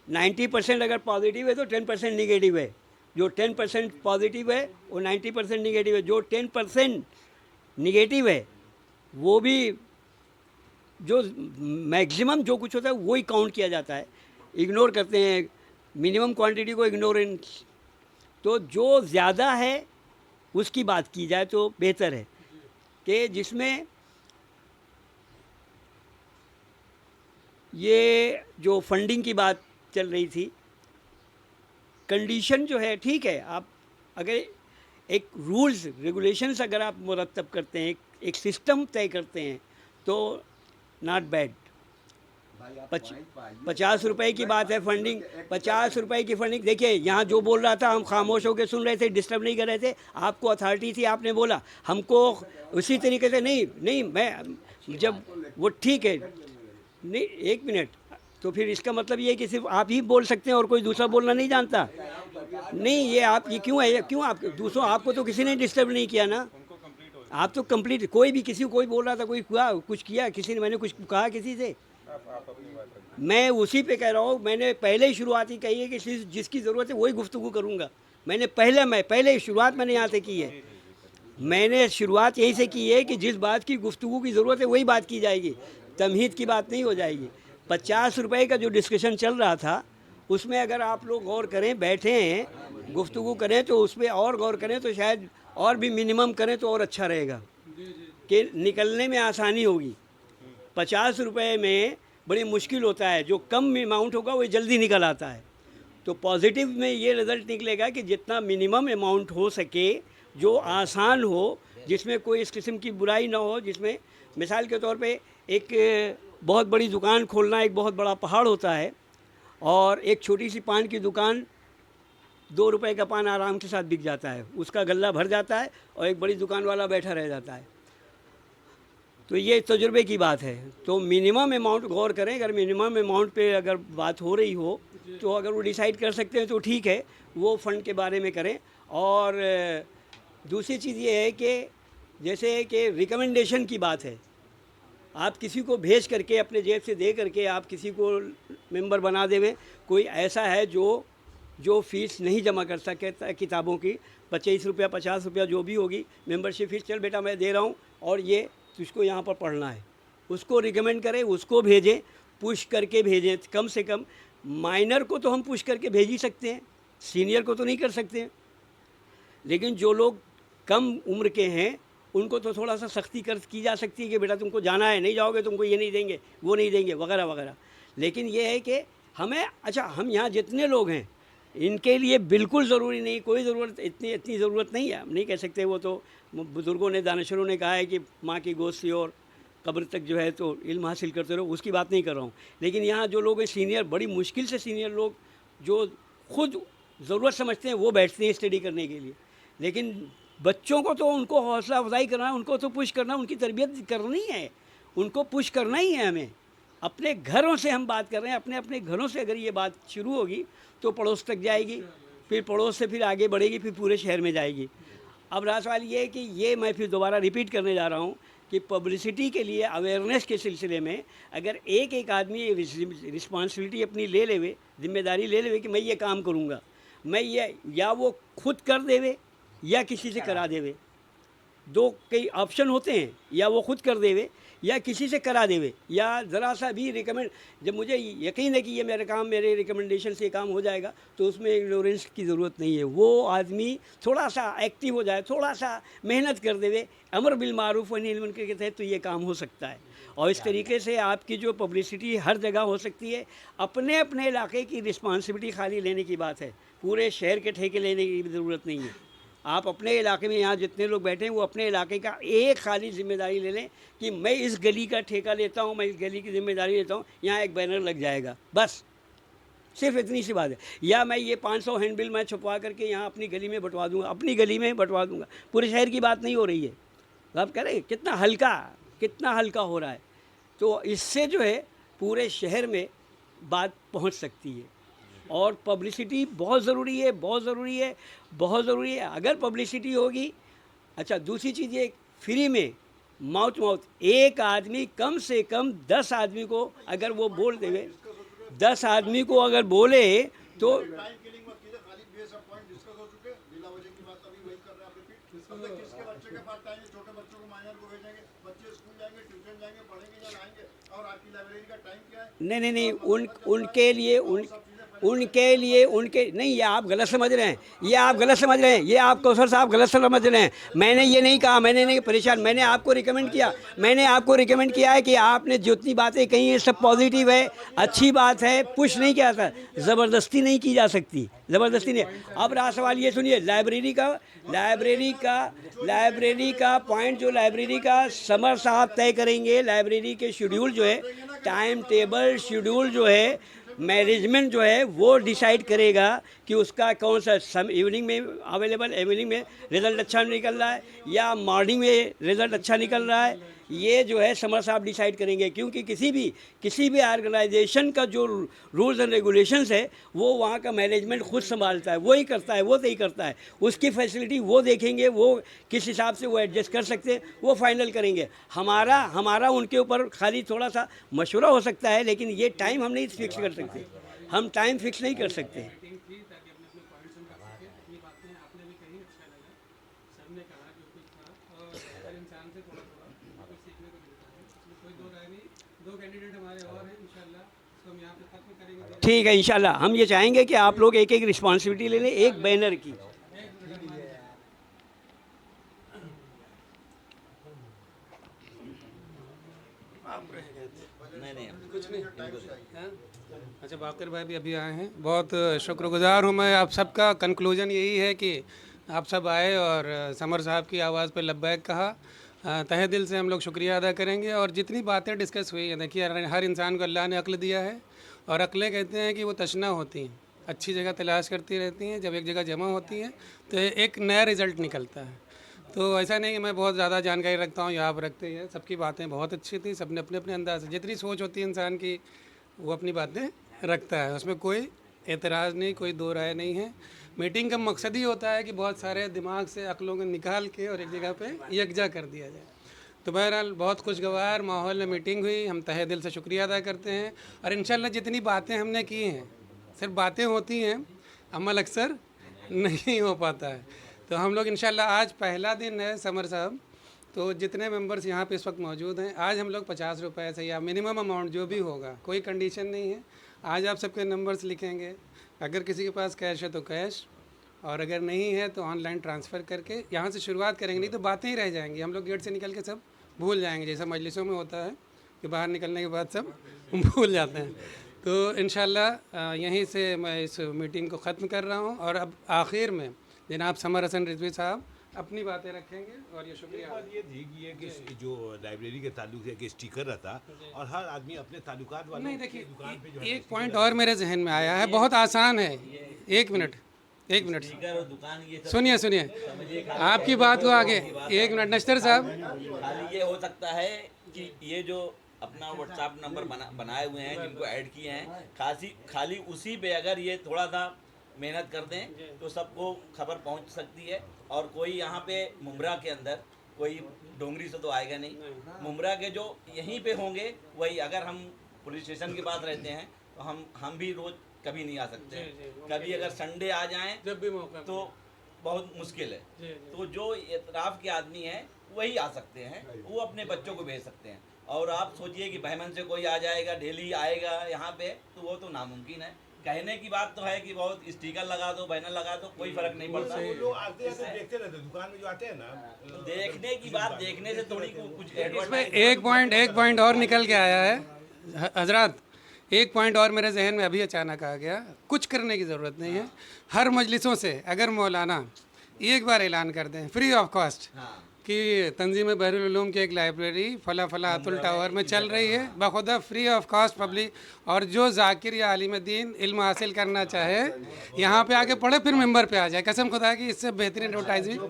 90% अगर पॉजिटिव है तो 10% निगेटिव है, जो 10% पॉजिटिव है वो 90% निगेटिव है, जो 10% निगेटिव है वो भी जो मैक्सिमम जो कुछ होता है वही काउंट किया जाता है। इग्नोर करते हैं मिनिमम क्वांटिटी को, इग्नोरेंस। तो जो ज़्यादा है उसकी बात की जाए तो बेहतर है कि जिसमें ये जो फंडिंग की बात चल रही थी, कंडीशन जो है ठीक है, आप अगर एक रूल्स रेगुलेशंस अगर आप मुरतब करते हैं, एक सिस्टम तय करते हैं तो नॉट बैड। 50 रुपए की बात है फंडिंग, 50 रुपए की फंडिंग। देखिए यहाँ जो बोल रहा था हम खामोश होकर सुन रहे थे, डिस्टर्ब नहीं कर रहे थे। आपको अथॉरिटी थी, आपने बोला, हमको उसी तरीके से नहीं मैं जब वो ठीक है, नहीं 1 मिनट, तो फिर इसका मतलब ये है कि सिर्फ आप ही बोल सकते हैं और कोई दूसरा बोलना नहीं जानता। नहीं, ये आप ये क्यों है, क्यों आप दूसरों, आपको तो किसी ने डिस्टर्ब नहीं किया ना, आप तो कंप्लीट, कोई भी किसी को कोई बोल रहा था, कोई कुछ किया किसी ने, मैंने कुछ कहा किसी से, मैं उसी पे कह रहा हूँ। मैंने पहले ही शुरुआत ही कही है कि जिसकी ज़रूरत है वही गुफ्तगू करूँगा। मैंने पहले शुरुआत मैंने यहाँ से की है, मैंने शुरुआत यहीं से की है कि जिस बात की गुफ्तगू की ज़रूरत है वही बात की जाएगी, तमहीद की बात नहीं हो जाएगी। 50 रुपए का जो डिस्कशन चल रहा था उसमें अगर आप लोग गौर करें, बैठे हैं गुफ्तगू करें तो उस पर और गौर करें तो शायद और भी मिनिमम करें तो और अच्छा रहेगा कि निकलने में आसानी होगी। 50 रुपए में बड़ी मुश्किल होता है, जो कम अमाउंट होगा वो जल्दी निकल आता है। तो पॉजिटिव में ये रिज़ल्ट निकलेगा कि जितना मिनिमम अमाउंट हो सके, जो आसान हो, जिसमें कोई इस किस्म की बुराई ना हो, जिसमें मिसाल के तौर पे एक बहुत बड़ी दुकान खोलना एक बहुत बड़ा पहाड़ होता है और एक छोटी सी पान की दुकान 2 रुपए का पान आराम के साथ बिक जाता है, उसका गल्ला भर जाता है और एक बड़ी दुकान वाला बैठा रह जाता है। तो ये तजुर्बे की बात है। तो मिनिमम अमाउंट गौर करें, अगर मिनिमम अमाउंट पे अगर बात हो रही हो तो अगर वो डिसाइड कर सकते हैं तो ठीक है, वो फ़ंड के बारे में करें। और दूसरी चीज़ ये है कि जैसे कि रिकमेंडेशन की बात है, आप किसी को भेज करके अपने जेब से दे करके आप किसी को मेंबर बना देवें। कोई ऐसा है जो फ़ीस नहीं जमा कर सकता किताबों की, 25 रुपया 50 रुपया जो भी होगी मेंबरशिप फ़ीस, चल बेटा मैं दे रहा हूँ और ये तुझको यहाँ पर पढ़ना है, उसको रिकमेंड करें, उसको भेजें, पुश करके भेजें। कम से कम माइनर को तो हम पुश करके भेज ही सकते हैं, सीनियर को तो नहीं कर सकते हैं, लेकिन जो लोग कम उम्र के हैं उनको तो थोड़ा सा सख्ती की जा सकती है कि बेटा तुमको जाना है, नहीं जाओगे तुमको ये नहीं देंगे, वो नहीं देंगे, वगैरह वगैरह। लेकिन ये है कि हमें, अच्छा हम यहाँ जितने लोग हैं इनके लिए बिल्कुल ज़रूरी नहीं, कोई ज़रूरत इतनी ज़रूरत नहीं है, हम नहीं कह सकते। वो तो बुज़ुर्गों ने, दानिशरों ने कहा है कि माँ की गोद से और कब्र तक जो है तो इल्म हासिल करते रहो, उसकी बात नहीं कर रहा हूँ। लेकिन यहाँ जो लोग हैं सीनियर, बड़ी मुश्किल से सीनियर लोग जो खुद ज़रूरत समझते हैं वो बैठते हैं स्टडी करने के लिए, लेकिन बच्चों को तो उनको हौसला अफजाई करना है, उनको तो पुश करना, उनकी तरबियत करनी है, उनको पुश करना ही है हमें। अपने घरों से हम बात कर रहे हैं, अपने अपने घरों से अगर ये बात शुरू होगी तो पड़ोस तक जाएगी, फिर पड़ोस से फिर आगे बढ़ेगी, फिर पूरे शहर में जाएगी। अब रात सवाल ये है कि ये मैं फिर दोबारा रिपीट करने जा रहा हूँ कि पब्लिसिटी के लिए, अवेयरनेस के सिलसिले में अगर एक एक आदमी रिस्पॉन्सिबिलिटी अपनी ले लेवे, जिम्मेदारी ले लेवे कि मैं ये काम करूँगा, मैं ये, या वो खुद कर देवे या किसी से करा देवे, दो कई ऑप्शन होते हैं, या वो खुद कर देवे या किसी से करा देवे, या ज़रा सा भी रिकमेंड, जब मुझे यकीन है कि ये मेरा काम, मेरे रिकमेंडेशन से काम हो जाएगा, तो उसमें इग्नोरेंस की ज़रूरत नहीं है। वो आदमी थोड़ा सा एक्टिव हो जाए, थोड़ा सा मेहनत कर देवे, अमर बिल मारूफ व नही अनिल मुनकर के तहत, तो ये काम हो सकता है। और इस तरीके से आपकी जो पब्लिसिटी हर जगह हो सकती है। अपने अपने इलाके की रिस्पॉन्सिबिलिटी खाली लेने की बात है, पूरे शहर के ठेके लेने की ज़रूरत नहीं है। आप अपने इलाके में, यहाँ जितने लोग बैठे हैं वो अपने इलाके का एक खाली जिम्मेदारी ले लें कि मैं इस गली का ठेका लेता हूँ, मैं इस गली की जिम्मेदारी लेता हूँ, यहाँ एक बैनर लग जाएगा, बस सिर्फ इतनी सी बात है। या मैं ये 500 हैंडबिल मैं छुपवा करके यहाँ अपनी गली में बंटवा दूँगा, अपनी गली में बंटवा दूँगा, पूरे शहर की बात नहीं हो रही है। तो आप कह रहे हैं कितना हल्का हो रहा है, तो इससे जो है पूरे शहर में बात पहुँच सकती है। और पब्लिसिटी बहुत ज़रूरी है, बहुत ज़रूरी है, बहुत ज़रूरी है। अगर पब्लिसिटी होगी, अच्छा दूसरी चीज़ ये, फ्री में माउथ एक आदमी कम से कम 10 आदमी को अगर वो बोल देवे, 10 आदमी को अगर बोले तो नहीं, उनके नहीं, ये आप गलत समझ रहे हैं, ये आप कौशल साहब गलत समझ रहे हैं। मैंने ये नहीं कहा, मैंने नहीं परेशान, मैंने आपको रिकमेंड किया है कि आपने जितनी बातें कही हैं सब पॉजिटिव है, अच्छी बात है, पुश नहीं किया था, ज़बरदस्ती नहीं की जा सकती, ज़बरदस्ती नहीं। अब रहा सवाल ये सुनिए, लाइब्रेरी का पॉइंट, जो लाइब्रेरी का समर साहब तय करेंगे, लाइब्रेरी के शेड्यूल जो है, टाइम टेबल शेड्यूल जो है, मैनेजमेंट जो है वो डिसाइड करेगा कि उसका कौन सा इवनिंग में अवेलेबल, इवनिंग में रिज़ल्ट अच्छा निकल रहा है या मॉर्निंग में रिज़ल्ट अच्छा निकल रहा है, ये जो है समर साहब डिसाइड करेंगे। क्योंकि किसी भी ऑर्गेनाइजेशन का जो रूल्स एंड रेगुलेशंस है वो वहाँ का मैनेजमेंट खुद संभालता है, वो ही करता है, वो तय करता है, उसकी फैसिलिटी वो देखेंगे, वो किस हिसाब से वो एडजस्ट कर सकते हैं, वो फाइनल करेंगे। हमारा उनके ऊपर खाली थोड़ा सा मशवरा हो सकता है, लेकिन ये टाइम हम नहीं फिक्स कर सकते, हम टाइम फिक्स नहीं कर सकते। ठीक है, इंशाल्लाह हम ये चाहेंगे कि आप लोग एक एक रिस्पॉन्सिबिलिटी ले लें, एक बैनर की। अच्छा, बाकर भाई भी अभी आए हैं, बहुत शुक्रगुजार हूँ मैं आप सबका। कंक्लूजन यही है कि आप सब आए और समर साहब की आवाज़ पे लब्बैक कहा, तहे दिल से हम लोग शुक्रिया अदा करेंगे। और जितनी बातें डिस्कस हुई हैं, देखिए हर इंसान को अल्लाह ने अक्ल दिया है, और अक्लें कहते हैं कि वो तशना होती हैं, अच्छी जगह तलाश करती रहती हैं, जब एक जगह जमा होती हैं तो एक नया रिज़ल्ट निकलता है। तो ऐसा नहीं कि मैं बहुत ज़्यादा जानकारी रखता हूँ या आप रखते हैं, सबकी बातें बहुत अच्छी थी, सबने अपने अपने अंदाज से, जितनी सोच होती है इंसान की वो अपनी बातें रखता है, उसमें कोई एतराज़ नहीं, कोई दो राय नहीं है। मीटिंग का मकसद ही होता है कि बहुत सारे दिमाग से अक्लों को निकाल के और एक जगह पे यकजा कर दिया जाए। तो बहरहाल बहुत खुशगवार माहौल में मीटिंग हुई, हम तहे दिल से शुक्रिया अदा करते हैं। और इंशाल्लाह जितनी बातें हमने की हैं, सिर्फ बातें होती हैं, अमल अक्सर नहीं हो पाता है। तो हम लोग इंशाल्लाह, आज पहला दिन है समर साहब, तो जितने मेंबर्स यहाँ पे इस वक्त मौजूद हैं, आज हम लोग 50 रुपये से या मिनिमम अमाउंट जो भी होगा, कोई कंडीशन नहीं है, आज आप सबके नंबर्स लिखेंगे, अगर किसी के पास कैश है तो कैश, और अगर नहीं है तो ऑनलाइन ट्रांसफ़र करके यहाँ से शुरुआत करेंगे, नहीं तो बातें ही रह जाएंगी, हम लोग गेट से निकल के सब भूल जाएंगे, जैसा मजलिसों में होता है कि बाहर निकलने के बाद सब भूल जाते हैं। तो इंशाल्लाह यहीं से मैं इस मीटिंग को ख़त्म कर रहा हूँ। और अब आखिर में जनाब समर हसन रिजवी साहब अपनी बातें रखेंगे और ये शुक्रिया। बात ये थी कि ये कि जो लाइब्रेरी के ताल्लुक से कि स्टिकर रहता और हर आदमी अपने ताल्लुकात वालों नहीं की देखिए, दुकान पे जो है एक पॉइंट और मेरे जहन में आया है, बहुत आसान है। एक मिनट सुनिए सुनिए, आपकी बात को आगे एक मिनट नश्तर साहब। खाली ये हो सकता है कि ये जो अपना व्हाट्सएप नंबर बनाए हुए हैं, जिनको ऐड किए हैं, खाली उसी पे अगर ये थोड़ा सा मेहनत कर दें तो सबको खबर पहुंच सकती है। और कोई यहाँ पे मुमरा के अंदर कोई डोंगरी से तो आएगा नहीं, मुमरा के जो यहीं पे होंगे वही, अगर हम पुलिस स्टेशन के पास रहते हैं तो हम भी रोज़ कभी नहीं आ सकते हैं। कभी अगर संडे आ जाएं जब भी मौका तो बहुत मुश्किल है। तो जो इतराफ़ के आदमी हैं वही आ सकते हैं, वो अपने बच्चों को भेज सकते हैं। और आप सोचिए कि बहमन से कोई आ जाएगा, डेली आएगा यहाँ पे, तो वो तो नामुमकिन है। कहने की बात तो है कि बहुत स्टिकर लगा दो, बैनर लगा दो, कोई फर्क नहीं पड़ता। वो लोग आते हैं तो देखते रहते हैं, दुकान में जो आते हैं ना, तो देखने की बात, देखने से थोड़ी कुछ इसमें एक पॉइंट और निकल के आया है हजरत। एक पॉइंट और मेरे जहन में अभी अचानक आ गया। कुछ करने की ज़रूरत नहीं है। हर मजलिसों से अगर मौलाना एक बार ऐलान कर दें फ्री ऑफ कॉस्ट कि तंजीम बहरुल उलूम की एक लाइब्रेरी फला फला अतुल टावर में चल रही है, बखुदा फ्री ऑफ कॉस्ट पब्लिक, और जो जाकिर या आलिम दीन इल्म हासिल करना चाहे यहाँ पे आके पढ़े, फिर मेंबर पे आ जाए। कसम खुदा की इससे बेहतरीन एडवर्टाइजमेंट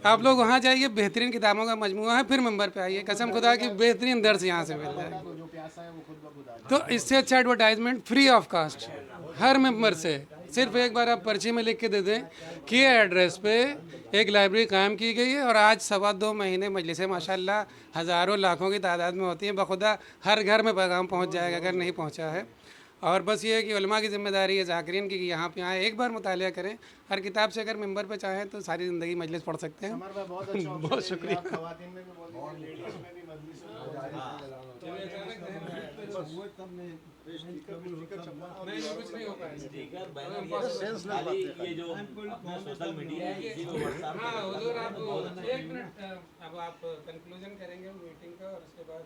आप लोग वहाँ जाइए, बेहतरीन किताबों का मजमूआ है, फिर मेंबर पे आइए। कसम खुदा की बेहतरीन दर्स यहाँ से मिल जाए। तो इससे अच्छा एडवर्टाइजमेंट फ्री ऑफ कास्ट हर मेंबर से। सिर्फ एक बार आप पर्ची में लिख के दे दें कि एड्रेस पे एक लाइब्रेरी कायम की गई है और आज 2.25 महीने मजलिसें माशाल्लाह हज़ारों लाखों की तादाद में होती हैं। बखुदा हर घर में पैगाम पहुंच जाएगा अगर नहीं पहुंचा है। और बस ये है कि उलमा की ज़िम्मेदारी है ज़ाकिरीन की कि यहाँ पे आएँ, एक बार मुतालिया करें। हर किताब से अगर मेंबर पे चाहें तो सारी ज़िंदगी मजलिस पढ़ सकते हैं। बहुत शुक्रिया। ये जो अपना सोशल मीडिया है, इसी को व्हाट्सएप पे एक मिनट, अब आप कंक्लूजन करेंगे मीटिंग का और उसके बाद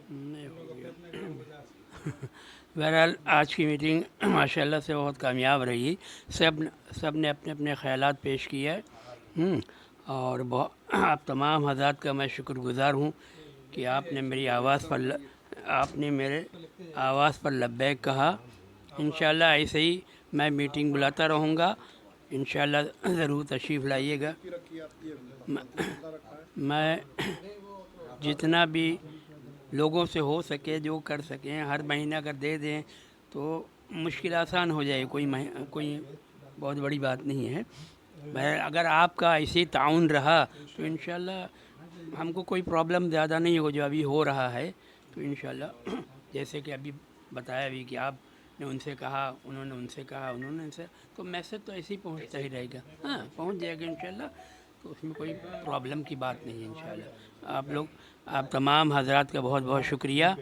बहरहाल आज की मीटिंग माशाल्लाह से बहुत कामयाब रही। सब ने अपने अपने ख़यालात पेश किए हैं और आप तमाम हज़रात का मैं शुक्रगुज़ार हूँ कि आपने मेरी आवाज़ पर लब्बैक कहा। इंशाल्लाह ऐसे ही मैं मीटिंग बुलाता रहूँगा। इंशाल्लाह ज़रूर तशरीफ़ लाइएगा। मैं जितना भी लोगों से हो सके जो कर सकें, हर महीना अगर दे दें तो मुश्किल आसान हो जाए। कोई बहुत बड़ी बात नहीं है। अगर आपका ऐसे ताउन रहा तो इंशाल्लाह हमको कोई प्रॉब्लम ज़्यादा नहीं हो जो अभी हो रहा है। तो इंशाल्लाह जैसे कि अभी बताया भी कि आपने उनसे कहा, उन्होंने उनसे कहा, उन्होंने उनसे, तो मैसेज तो ऐसे ही पहुंचता ही रहेगा। हाँ, पहुंच जाएगा इंशाल्लाह। तो उसमें कोई प्रॉब्लम की बात नहीं है इंशाल्लाह। आप तमाम हजरात का बहुत बहुत शुक्रिया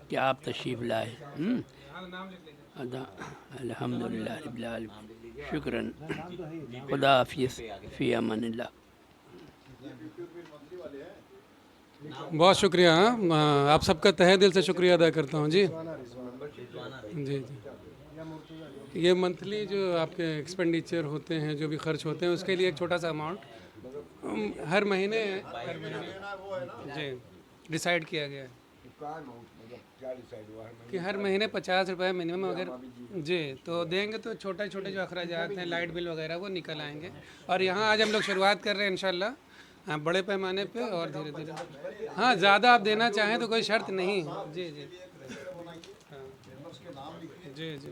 कि आप तशरीफ़ लाए। अल्हम्दुलिल्लाह रब्बिल आलमीन, शुक्रन, खुदा हाफिज़, फ़ी अमानिल्लाह। बहुत शुक्रिया। आप सबका तहे दिल से शुक्रिया अदा करता हूँ जी। जी ये मंथली जो आपके एक्सपेंडिचर होते हैं, जो भी खर्च होते हैं, उसके लिए एक छोटा सा अमाउंट हर महीने जी डिसाइड किया गया है कि हर महीने 50 रुपये मिनिमम अगर जी तो देंगे तो छोटे छोटे जो अखराजात हैं, लाइट बिल वगैरह, वो निकल आएंगे। और यहाँ आज हम लोग शुरुआत कर रहे हैं इंशाल्लाह, हाँ, बड़े पैमाने पे और धीरे धीरे। हाँ, ज़्यादा आप देना चाहें तो कोई शर्त नहीं। जी जी हाँ जी जी।